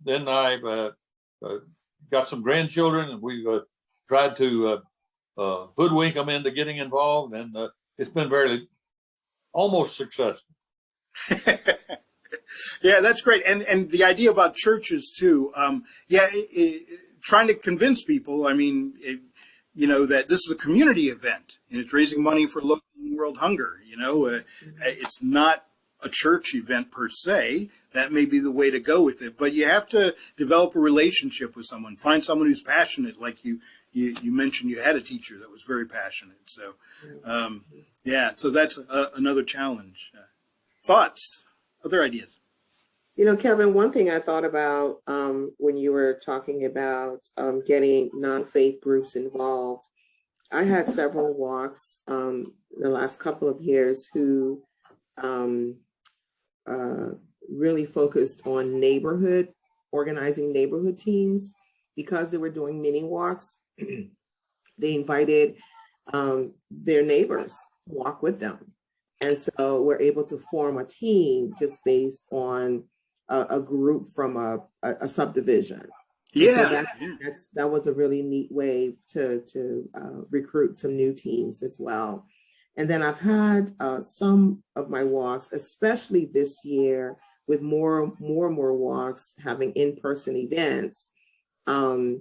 [SPEAKER 6] then I got some grandchildren, and we tried to hoodwink them into getting involved, and it's been almost successful.
[SPEAKER 2] Yeah, that's great. And the idea about churches too. Trying to convince people. I mean, that this is a community event and it's raising money for local and world hunger. It's not a church event per se. That may be the way to go with it, but you have to develop a relationship with someone. Find someone who's passionate, like you mentioned. You had a teacher that was very passionate. So, so that's another challenge. Thoughts, other ideas.
[SPEAKER 1] Kevin, one thing I thought about when you were talking about getting non-faith groups involved, I had several walks the last couple of years who really focused on organizing neighborhood teams. Because they were doing mini walks, they invited their neighbors to walk with them. And so we're able to form a team just based on a group from a subdivision.
[SPEAKER 2] Yeah.
[SPEAKER 1] So that was a really neat way to recruit some new teams as well. And then I've had some of my walks, especially this year, with more and more walks having in-person events. One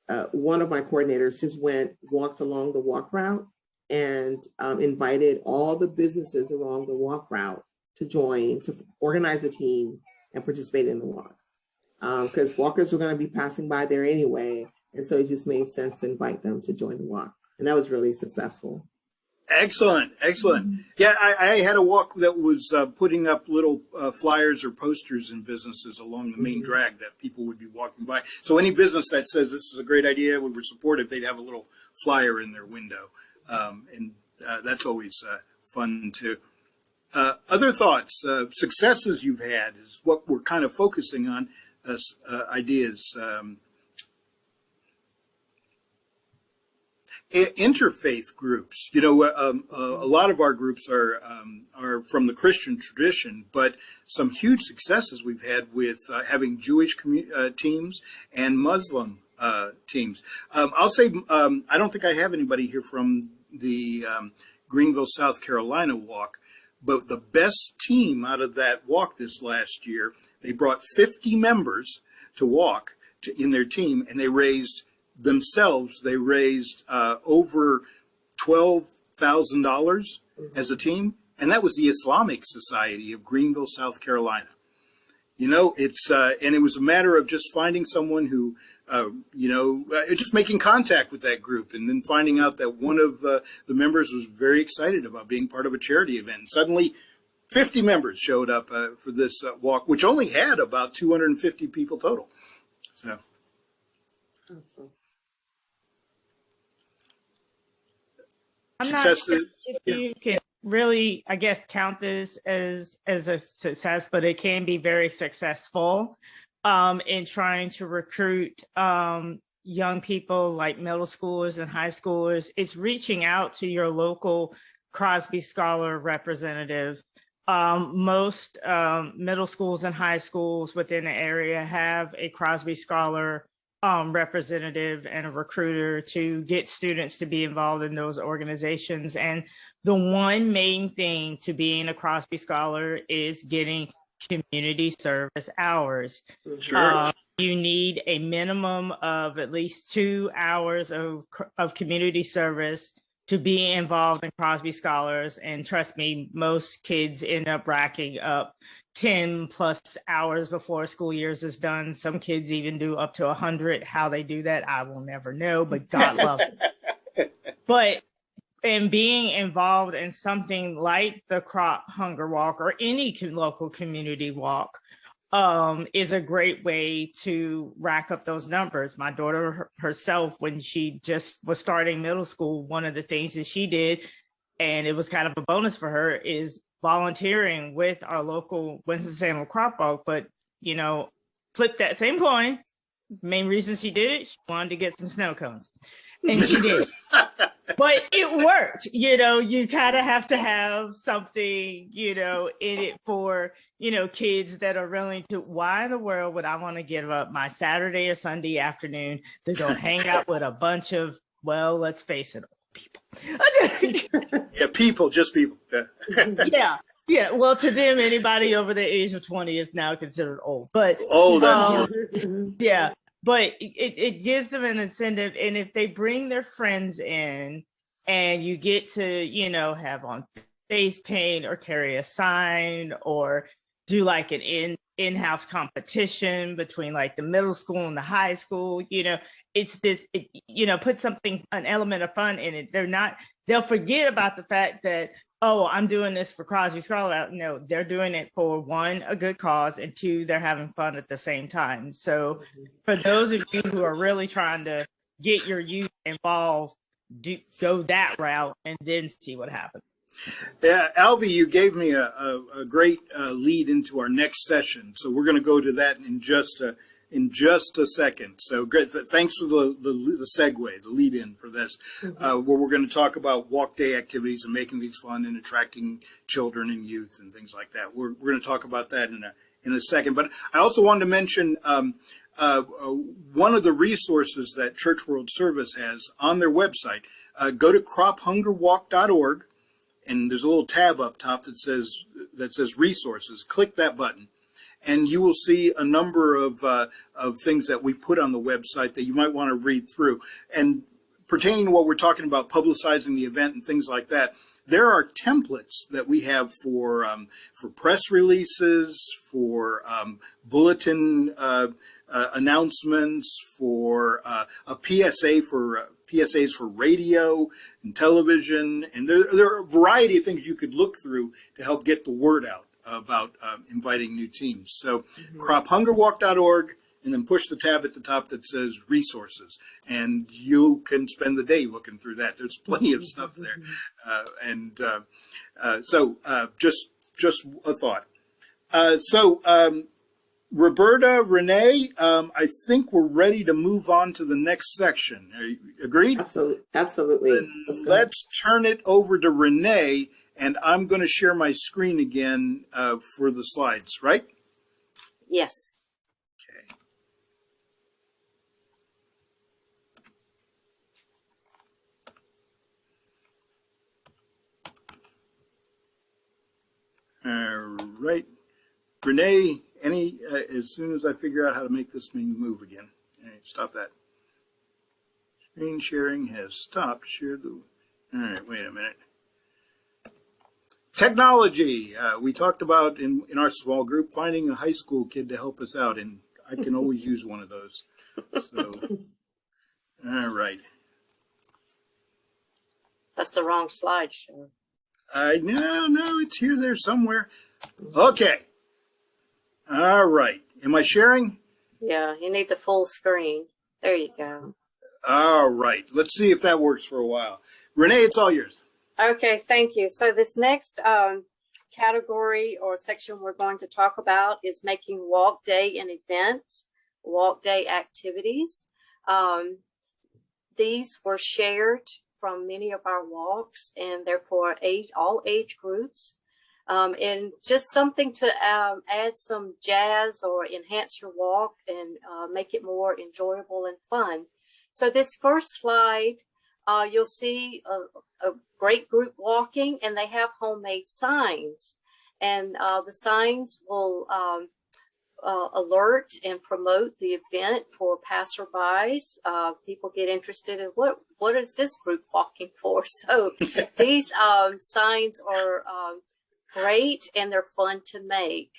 [SPEAKER 1] of my coordinators just walked along the walk route and invited all the businesses along the walk route to join, to organize a team and participate in the walk. Because walkers were going to be passing by there anyway. And so it just made sense to invite them to join the walk. And that was really successful.
[SPEAKER 2] Excellent. Yeah, I had a walk that was putting up little flyers or posters in businesses along the main drag that people would be walking by. So any business that says this is a great idea, we were supportive, they'd have a little flyer in their window. And that's always fun too. Other thoughts, successes you've had is what we're kind of focusing on, ideas. Interfaith groups, a lot of our groups are from the Christian tradition, but some huge successes we've had with having Jewish teams and Muslim teams. I'll say I don't think I have anybody here from the Greenville, South Carolina walk, but the best team out of that walk this last year, they brought 50 members to walk in their team, and they raised over $12,000 as a team, and that was the Islamic Society of Greenville, South Carolina. It's and it was a matter of just finding someone who, just making contact with that group, and then finding out that one of the members was very excited about being part of a charity event. And suddenly, 50 members showed up for this walk, which only had about 250 people total. So.
[SPEAKER 1] Awesome.
[SPEAKER 7] I'm not sure if you can really, I guess, count this as a success, but it can be very successful in trying to recruit young people like middle schoolers and high schoolers. It's reaching out to your local Crosby Scholar representative. Most middle schools and high schools within the area have a Crosby Scholar representative and a recruiter to get students to be involved in those organizations. And the one main thing to being a Crosby Scholar is getting community service hours.
[SPEAKER 2] Sure.
[SPEAKER 7] You need a minimum of at least 2 hours of community service to be involved in Crosby Scholars. And trust me, most kids end up racking up 10 plus hours before school years is done. Some kids even do up to 100. How they do that, I will never know, but God loves it. But and being involved in something like the Crop Hunger Walk or any local community walk is a great way to rack up those numbers. My daughter herself, when she just was starting middle school, one of the things that she did, and it was kind of a bonus for her, is volunteering with our local Winston-Salem Crop Walk. But, you know, flip that same coin. Main reason she did it, she wanted to get some snow cones. And she did. But it worked. You know, you kind of have to have something, you know, in it for, you know, kids that are willing to, why in the world would I want to give up my Saturday or Sunday afternoon to go hang out with a bunch of, well, let's face it, old people.
[SPEAKER 2] Yeah, people, just people.
[SPEAKER 7] Yeah. Yeah. Well, to them, anybody over the age of 20 is now considered old. But yeah. But it gives them an incentive. And if they bring their friends in and you get to, you know, have on face paint or carry a sign or do like an in-house competition between like the middle school and the high school, you know, it's this, you know, put something, an element of fun in it. They'll forget about the fact that, oh, I'm doing this for Crosby Scholar. No, they're doing it for one, a good cause, and two, they're having fun at the same time. So for those of you who are really trying to get your youth involved, go that route and then see what happens.
[SPEAKER 2] Yeah, Alvy, you gave me a great lead into our next session. So we're going to go to that in just a second. So great. Thanks for the segue, the lead in for this, where we're going to talk about walk day activities and making these fun and attracting children and youth and things like that. We're going to talk about that in a second. But I also wanted to mention one of the resources that Church World Service has on their website. Go to crophungerwalk.org. And there's a little tab up top that says resources. Click that button, and you will see a number of things that we've put on the website that you might want to read through. And pertaining to what we're talking about, publicizing the event and things like that, there are templates that we have for press releases, for bulletin announcements, for a PSA for PSAs for radio and television, and there are a variety of things you could look through to help get the word out about inviting new teams. So crophungerwalk.org, and then push the tab at the top that says resources, and you can spend the day looking through that. There's plenty of stuff there. So just a thought. Roberta, Renee, I think we're ready to move on to the next section. Are you agreed?
[SPEAKER 1] Absolutely.
[SPEAKER 2] Then let's turn it over to Renee, and I'm going to share my screen again for the slides, right?
[SPEAKER 3] Yes.
[SPEAKER 2] Okay. All right. Renee, as soon as I figure out how to make this thing move again. All right, stop that. Screen sharing has stopped. All right, wait a minute. Technology. We talked about in our small group finding a high school kid to help us out, and I can always use one of those. So, all right.
[SPEAKER 3] That's the wrong slideshow.
[SPEAKER 2] No, it's here, there somewhere. Okay. All right. Am I sharing?
[SPEAKER 3] Yeah, you need the full screen. There you go.
[SPEAKER 2] All right. Let's see if that works for a while. Renee, it's all yours.
[SPEAKER 3] Okay, thank you. So this next category or section we're going to talk about is making walk day an event, walk day activities. These were shared from many of our walks, and therefore all age groups. And just something to add some jazz or enhance your walk and make it more enjoyable and fun. So this first slide, you'll see a great group walking, and they have homemade signs. And the signs will alert and promote the event for passerbys. People get interested in what is this group walking for? So these signs are great, and they're fun to make.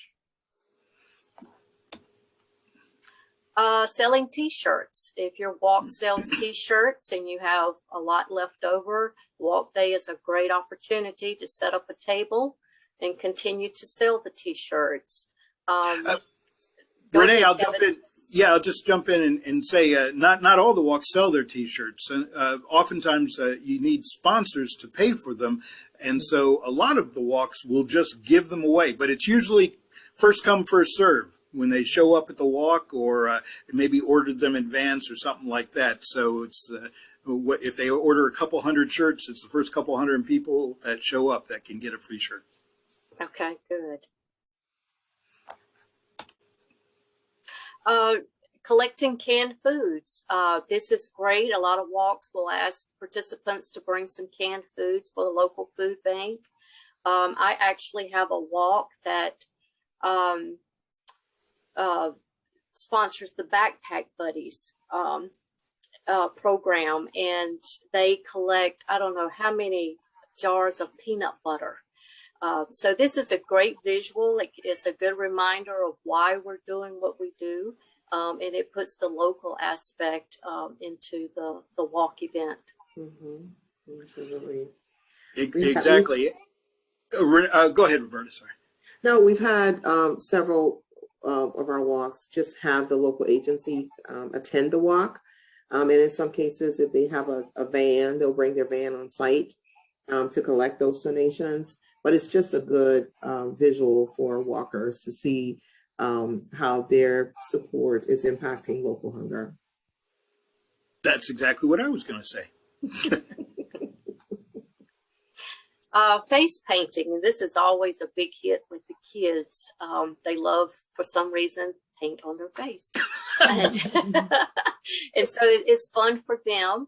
[SPEAKER 3] Selling t-shirts. If your walk sells t-shirts and you have a lot left over, walk day is a great opportunity to set up a table and continue to sell the t-shirts.
[SPEAKER 2] Renee, I'll jump in. Yeah, I'll just jump in and say not all the walks sell their t-shirts. And oftentimes you need sponsors to pay for them. And so a lot of the walks will just give them away. But it's usually first come, first serve when they show up at the walk, or maybe ordered them in advance or something like that. So it's if they order a couple hundred shirts, it's the first couple hundred people that show up that can get a free shirt.
[SPEAKER 3] Okay, good. Collecting canned foods. This is great. A lot of walks will ask participants to bring some canned foods for the local food bank. I actually have a walk that sponsors the Backpack Buddies program, and they collect, I don't know how many jars of peanut butter. So this is a great visual. It's a good reminder of why we're doing what we do, and it puts the local aspect into the walk event.
[SPEAKER 1] Mm-hmm. Absolutely.
[SPEAKER 2] Exactly. Go ahead, Roberta. Sorry.
[SPEAKER 1] No, we've had several of our walks just have the local agency attend the walk. And in some cases, if they have a van, they'll bring their van on site to collect those donations. But it's just a good visual for walkers to see how their support is impacting local hunger.
[SPEAKER 2] That's exactly what I was going to say.
[SPEAKER 3] Face painting, and this is always a big hit with the kids. They love, for some reason, paint on their face. And so it's fun for them.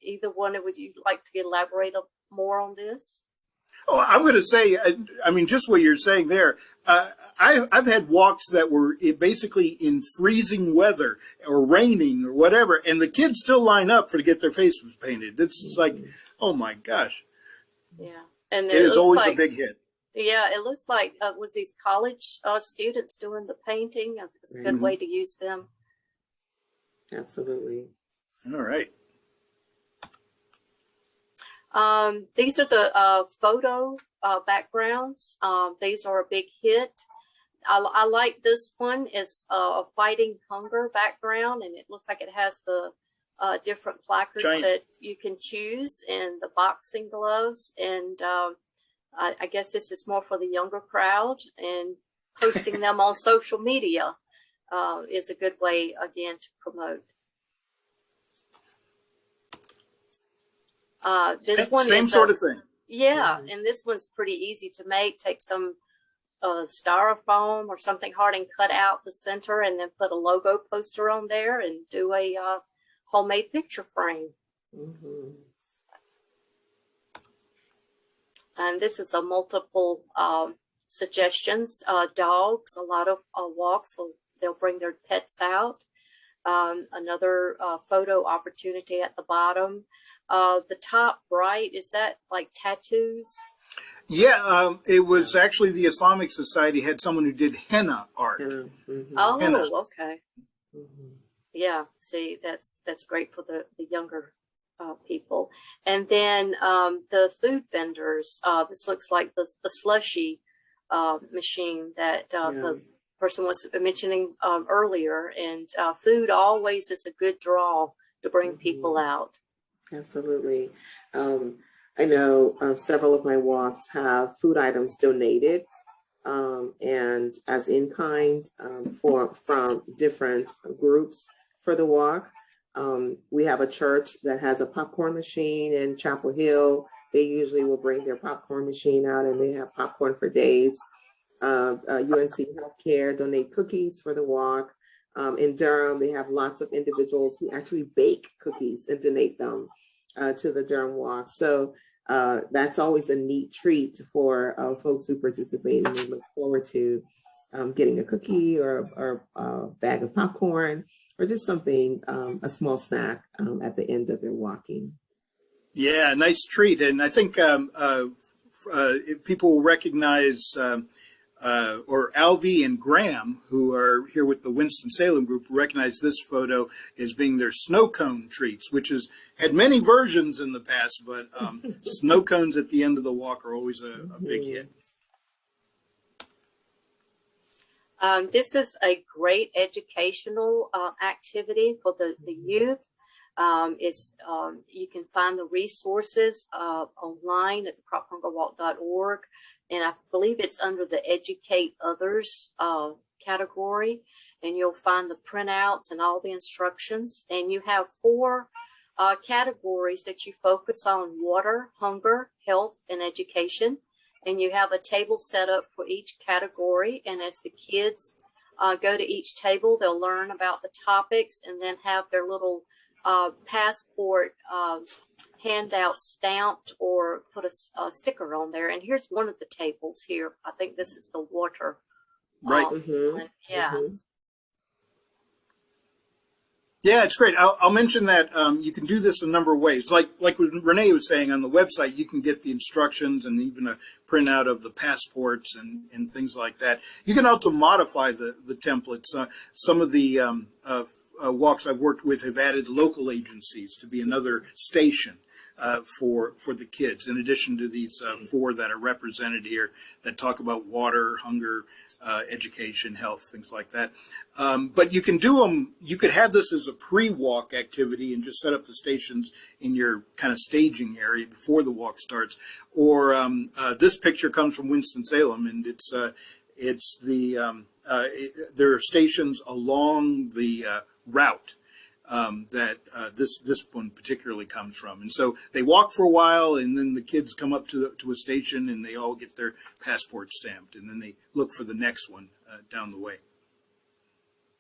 [SPEAKER 3] Either one, would you like to elaborate more on this?
[SPEAKER 2] Oh, I'm going to say, I mean, just what you're saying there. I've had walks that were basically in freezing weather or raining or whatever, and the kids still line up to get their faces painted. It's like, oh my gosh.
[SPEAKER 3] Yeah, and
[SPEAKER 2] it is always a big hit.
[SPEAKER 3] Yeah, it looks like was these college students doing the painting? It's a good way to use them.
[SPEAKER 1] Absolutely.
[SPEAKER 2] All right.
[SPEAKER 3] These are the photo backgrounds. These are a big hit. I like this one. It's a fighting hunger background, and it looks like it has the different placards that you can choose, and the boxing gloves. And I guess this is more for the younger crowd, and posting them on social media is a good way, again, to promote. This one
[SPEAKER 2] same
[SPEAKER 3] is
[SPEAKER 2] sort of thing.
[SPEAKER 3] Yeah, and this one's pretty easy to make. Take some styrofoam or something hard and cut out the center, and then put a logo poster on there and do a homemade picture frame. And this is a multiple suggestions. Dogs, a lot of walks, they'll bring their pets out. Another photo opportunity at the bottom. The top right, is that like tattoos?
[SPEAKER 2] Yeah, it was actually the Islamic Society had someone who did henna art.
[SPEAKER 3] Oh,
[SPEAKER 2] henna.
[SPEAKER 3] Okay. Yeah, see, that's great for the younger people. And then the food vendors, this looks like the slushy machine that the person was mentioning earlier. And food always is a good draw to bring people out.
[SPEAKER 1] Absolutely. I know several of my walks have food items donated and as in kind from different groups for the walk. We have a church that has a popcorn machine in Chapel Hill they usually will bring their popcorn machine out and they have popcorn for days. UNC Healthcare donate cookies for the walk. In Durham, they have lots of individuals who actually bake cookies and donate them to the Durham walk. So that's always a neat treat for folks who participate, and we look forward to getting a cookie or a bag of popcorn or just something, a small snack at the end of their walking.
[SPEAKER 2] Yeah, nice treat. And I think people will recognize, or Alvy and Graham, who are here with the Winston-Salem group, recognize this photo as being their snow cone treats, which has had many versions in the past, but snow cones at the end of the walk are always a big hit.
[SPEAKER 3] This is a great educational activity for the youth. You can find the resources online at cropfungerwalk.org, and I believe it's under the Educate Others category, and you'll find the printouts and all the instructions. And you have 4 categories that you focus on: water, hunger, health, and education. And you have a table set up for each category. And as the kids go to each table, they'll learn about the topics and then have their little passport handout stamped or put a sticker on there. And here's one of the tables here. I think this is the water.
[SPEAKER 2] Right.
[SPEAKER 3] Yeah.
[SPEAKER 2] Yeah, it's great. I'll mention that you can do this a number of ways. Like what Renee was saying, on the website, you can get the instructions and even a printout of the passports and things like that. You can also modify the templates. Some of the walks I've worked with have added local agencies to be another station for the kids, in addition to these 4 that are represented here that talk about water, hunger, education, health, things like that. But you can do them, you could have this as a pre-walk activity and just set up the stations in your kind of staging area before the walk starts. Or this picture comes from Winston-Salem, and there are stations along the route that this one particularly comes from. And so they walk for a while, and then the kids come up to a station and they all get their passport stamped, and then they look for the next one down the way.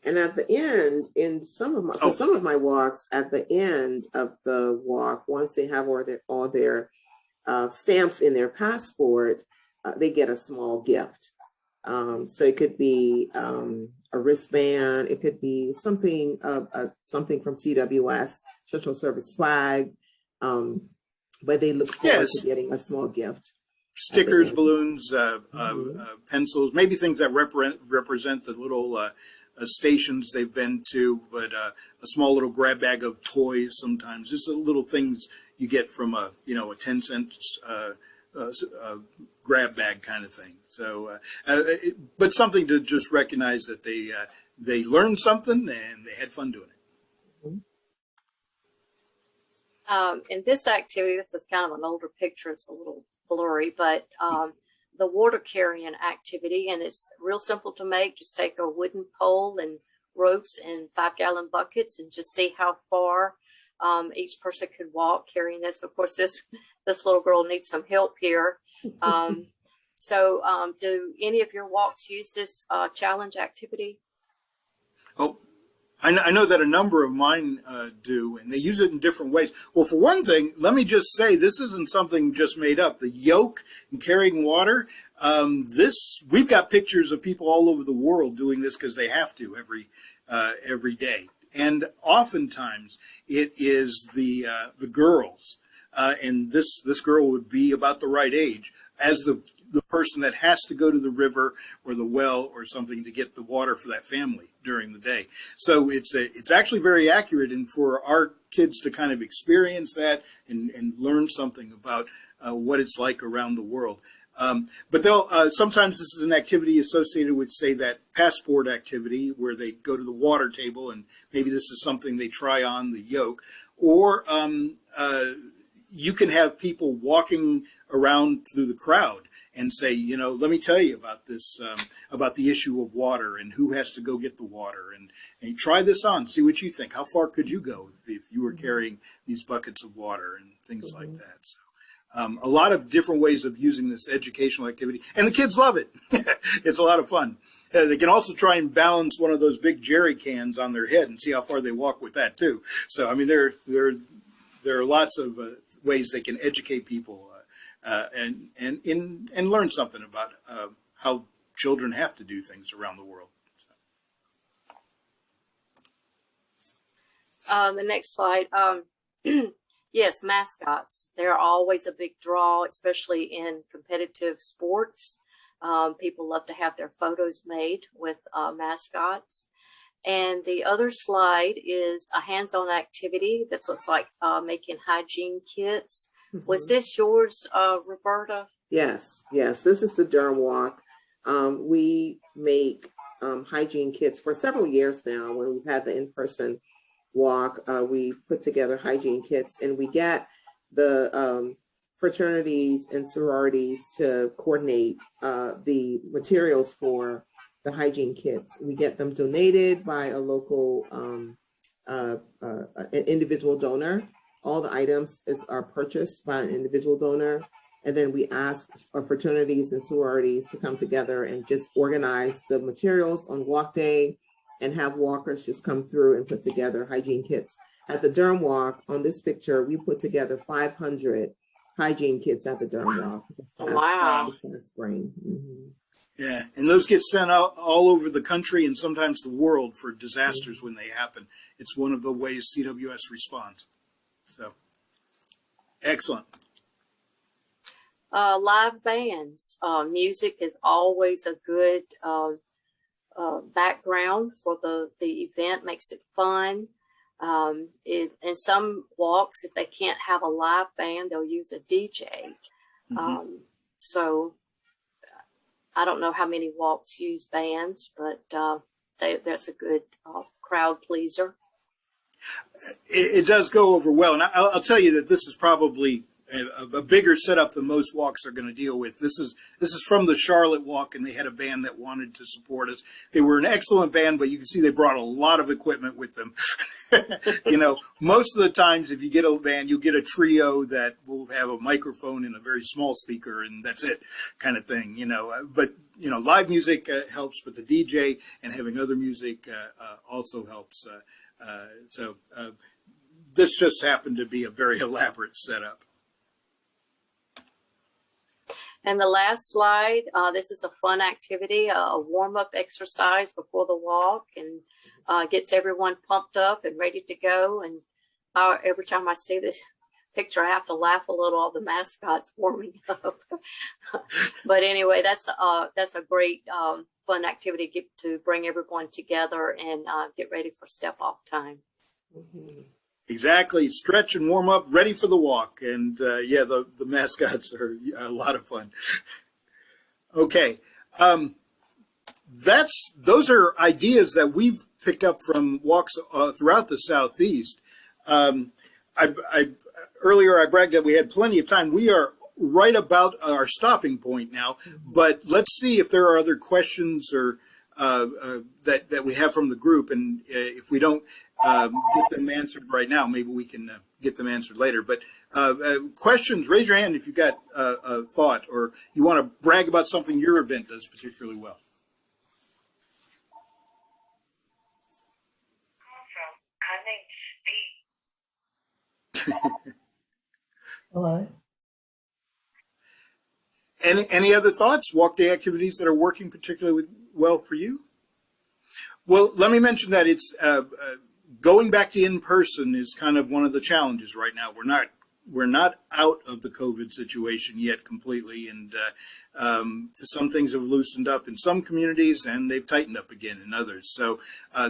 [SPEAKER 1] And at the end, for some of my walks, at the end of the walk, once they have all their stamps in their passport, they get a small gift. So it could be a wristband, it could be something from CWS, Central Service swag, but they look forward to getting a small gift.
[SPEAKER 2] Stickers, balloons, pencils, maybe things that represent the little stations they've been to, but a small little grab bag of toys sometimes. Just little things you get from a 10-cent grab bag kind of thing. So, but something to just recognize that they learned something and they had fun doing it.
[SPEAKER 3] In this activity, this is kind of an older picture. It's a little blurry, but the water carrying activity, and it's real simple to make. Just take a wooden pole and ropes and 5-gallon buckets and just see how far each person could walk carrying this. Of course, this little girl needs some help here. So do any of your walks use this challenge activity?
[SPEAKER 2] Oh, I know that a number of mine do, and they use it in different ways. Well, for one thing, let me just say, this isn't something just made up. The yoke and carrying water, we've got pictures of people all over the world doing this because they have to every day. And oftentimes it is the girls, and this girl would be about the right age as the person that has to go to the river or the well or something to get the water for that family during the day. So it's actually very accurate, and for our kids to kind of experience that and learn something about what it's like around the world. But sometimes this is an activity associated with, say, that passport activity where they go to the water table, and maybe this is something they try on the yoke. Or you can have people walking around through the crowd and say, let me tell you about this, about the issue of water and who has to go get the water. And try this on, see what you think. How far could you go if you were carrying these buckets of water and things like that? So a lot of different ways of using this educational activity, and the kids love it. It's a lot of fun. They can also try and balance one of those big jerry cans on their head and see how far they walk with that too. So I mean, there are lots of ways they can educate people and learn something about how children have to do things around the world.
[SPEAKER 3] The next slide. Yes, mascots. They're always a big draw, especially in competitive sports. People love to have their photos made with mascots. And the other slide is a hands-on activity. This looks like making hygiene kits. Was this yours, Roberta?
[SPEAKER 1] Yes, yes. This is the Durham Walk. We make hygiene kits for several years now. When we've had the in-person walk, we put together hygiene kits, and we get the fraternities and sororities to coordinate the materials for the hygiene kits. We get them donated by a local an individual donor. All the items are purchased by an individual donor. And then we ask our fraternities and sororities to come together and just organize the materials on walk day and have walkers just come through and put together hygiene kits. At the Durham Walk, on this picture, we put together 500 hygiene kits at the Durham Walk.
[SPEAKER 3] Wow.
[SPEAKER 1] Last spring.
[SPEAKER 2] Yeah, and those get sent out all over the country and sometimes the world for disasters when they happen. It's one of the ways CWS responds. So, excellent.
[SPEAKER 3] Live bands. Music is always a good background for the event, makes it fun. In some walks, if they can't have a live band, they'll use a DJ. So I don't know how many walks use bands, but that's a good crowd pleaser.
[SPEAKER 2] It does go over well. And I'll tell you that this is probably a bigger setup than most walks are going to deal with. This is from the Charlotte Walk, and they had a band that wanted to support us. They were an excellent band, but you can see they brought a lot of equipment with them. You know, most of the times if you get a band, you'll get a trio that will have a microphone and a very small speaker, and that's it, kind of thing, you know. But, you know, live music helps, but the DJ and having other music also helps. So this just happened to be a very elaborate setup.
[SPEAKER 3] And the last slide, this is a fun activity, a warm-up exercise before the walk, and gets everyone pumped up and ready to go. And every time I see this picture, I have to laugh a little, all the mascots warming up. But anyway, that's a great fun activity to bring everyone together and get ready for step-off time.
[SPEAKER 2] Exactly. Stretch and warm up, ready for the walk. And yeah, the mascots are a lot of fun. Okay. Those are ideas that we've picked up from walks throughout the Southeast. Earlier I bragged that we had plenty of time. We are right about our stopping point now, but let's see if there are other questions or that we have from the group. And if we don't get them answered right now, maybe we can get them answered later. But questions, raise your hand if you've got a thought or you want to brag about something your event does particularly well.
[SPEAKER 8] Hello.
[SPEAKER 2] Any other thoughts? Walk day activities that are working particularly well for you? Well, let me mention that it's going back to in person is kind of one of the challenges right now. We're not out of the COVID situation yet completely, and some things have loosened up in some communities and they've tightened up again in others. So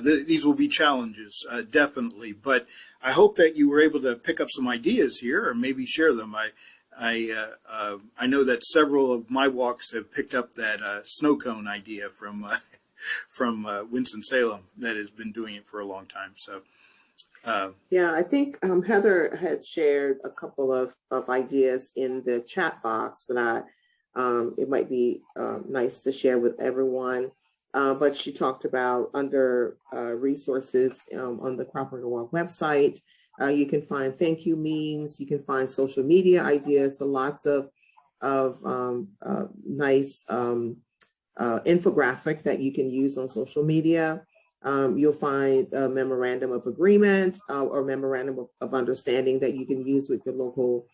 [SPEAKER 2] these will be challenges, definitely. But I hope that you were able to pick up some ideas here or maybe share them. I know that several of my walks have picked up that snow cone idea from Winston-Salem that has been doing it for a long time. So.
[SPEAKER 1] Yeah, I think Heather had shared a couple of ideas in the chat box that it might be nice to share with everyone. But she talked about under resources on the Cropper Walk website, You can find thank you memes. You can find social media ideas. So lots of nice infographic that you can use on social media. You'll find a memorandum of agreement or memorandum of understanding that you can use with your local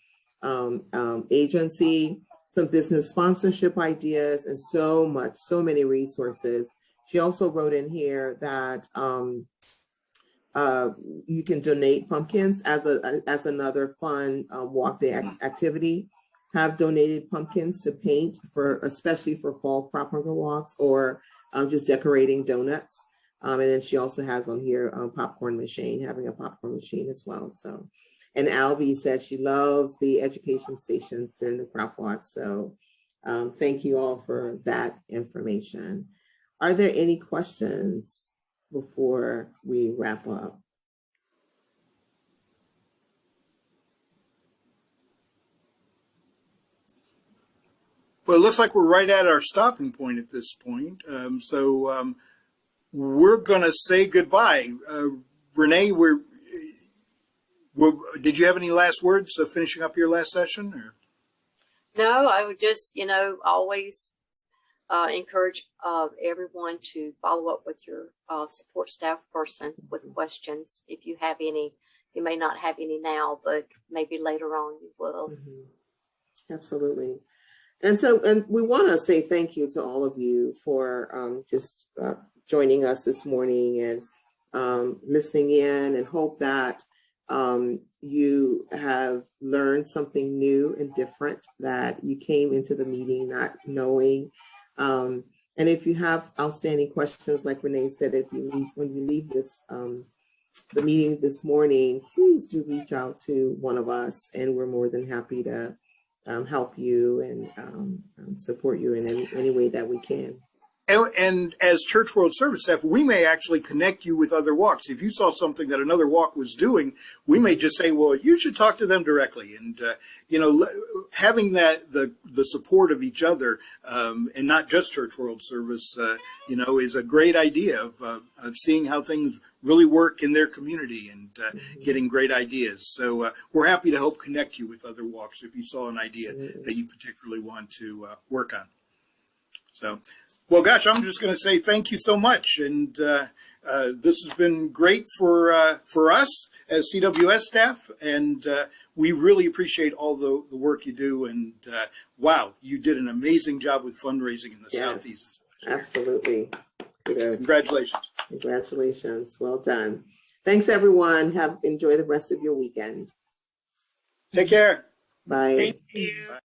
[SPEAKER 1] agency, some business sponsorship ideas, and so many resources. She also wrote in here that you can donate pumpkins as another fun walk day activity. Have donated pumpkins to paint especially for fall crop hunger walks or just decorating donuts. And then she also has on here popcorn machine, having a popcorn machine as well. So, and Alvy says she loves the education stations during the crop walk. So thank you all for that information. Are there any questions before we wrap up?
[SPEAKER 2] Well, it looks like we're right at our stopping point at this point. So we're going to say goodbye. Renee, did you have any last words finishing up your last session? Or?
[SPEAKER 3] No, I would just, always encourage everyone to follow up with your support staff person with questions. If you have any, you may not have any now, but maybe later on you will.
[SPEAKER 1] Mm-hmm. Absolutely. And we want to say thank you to all of you for just joining us this morning and listening in, and hope that you have learned something new and different, that you came into the meeting not knowing. And if you have outstanding questions, like Renee said, when you leave this the meeting this morning, please do reach out to one of us, and we're more than happy to help you and support you in any way that we can.
[SPEAKER 2] And as Church World Service staff, we may actually connect you with other walks. If you saw something that another walk was doing, we may just say, well, you should talk to them directly. And, having the support of each other, and not just Church World Service, is a great idea of seeing how things really work in their community and getting great ideas. So we're happy to help connect you with other walks if you saw an idea that you particularly want to work on. So. Well, gosh, I'm just going to say thank you so much. And this has been great for us as CWS staff. And we really appreciate all the work you do. And wow, you did an amazing job with fundraising in the Southeast.
[SPEAKER 1] Absolutely. Kudos.
[SPEAKER 2] Congratulations.
[SPEAKER 1] Congratulations. Well done. Thanks, everyone. Enjoy the rest of your weekend.
[SPEAKER 2] Take care.
[SPEAKER 1] Bye.
[SPEAKER 7] Thank you.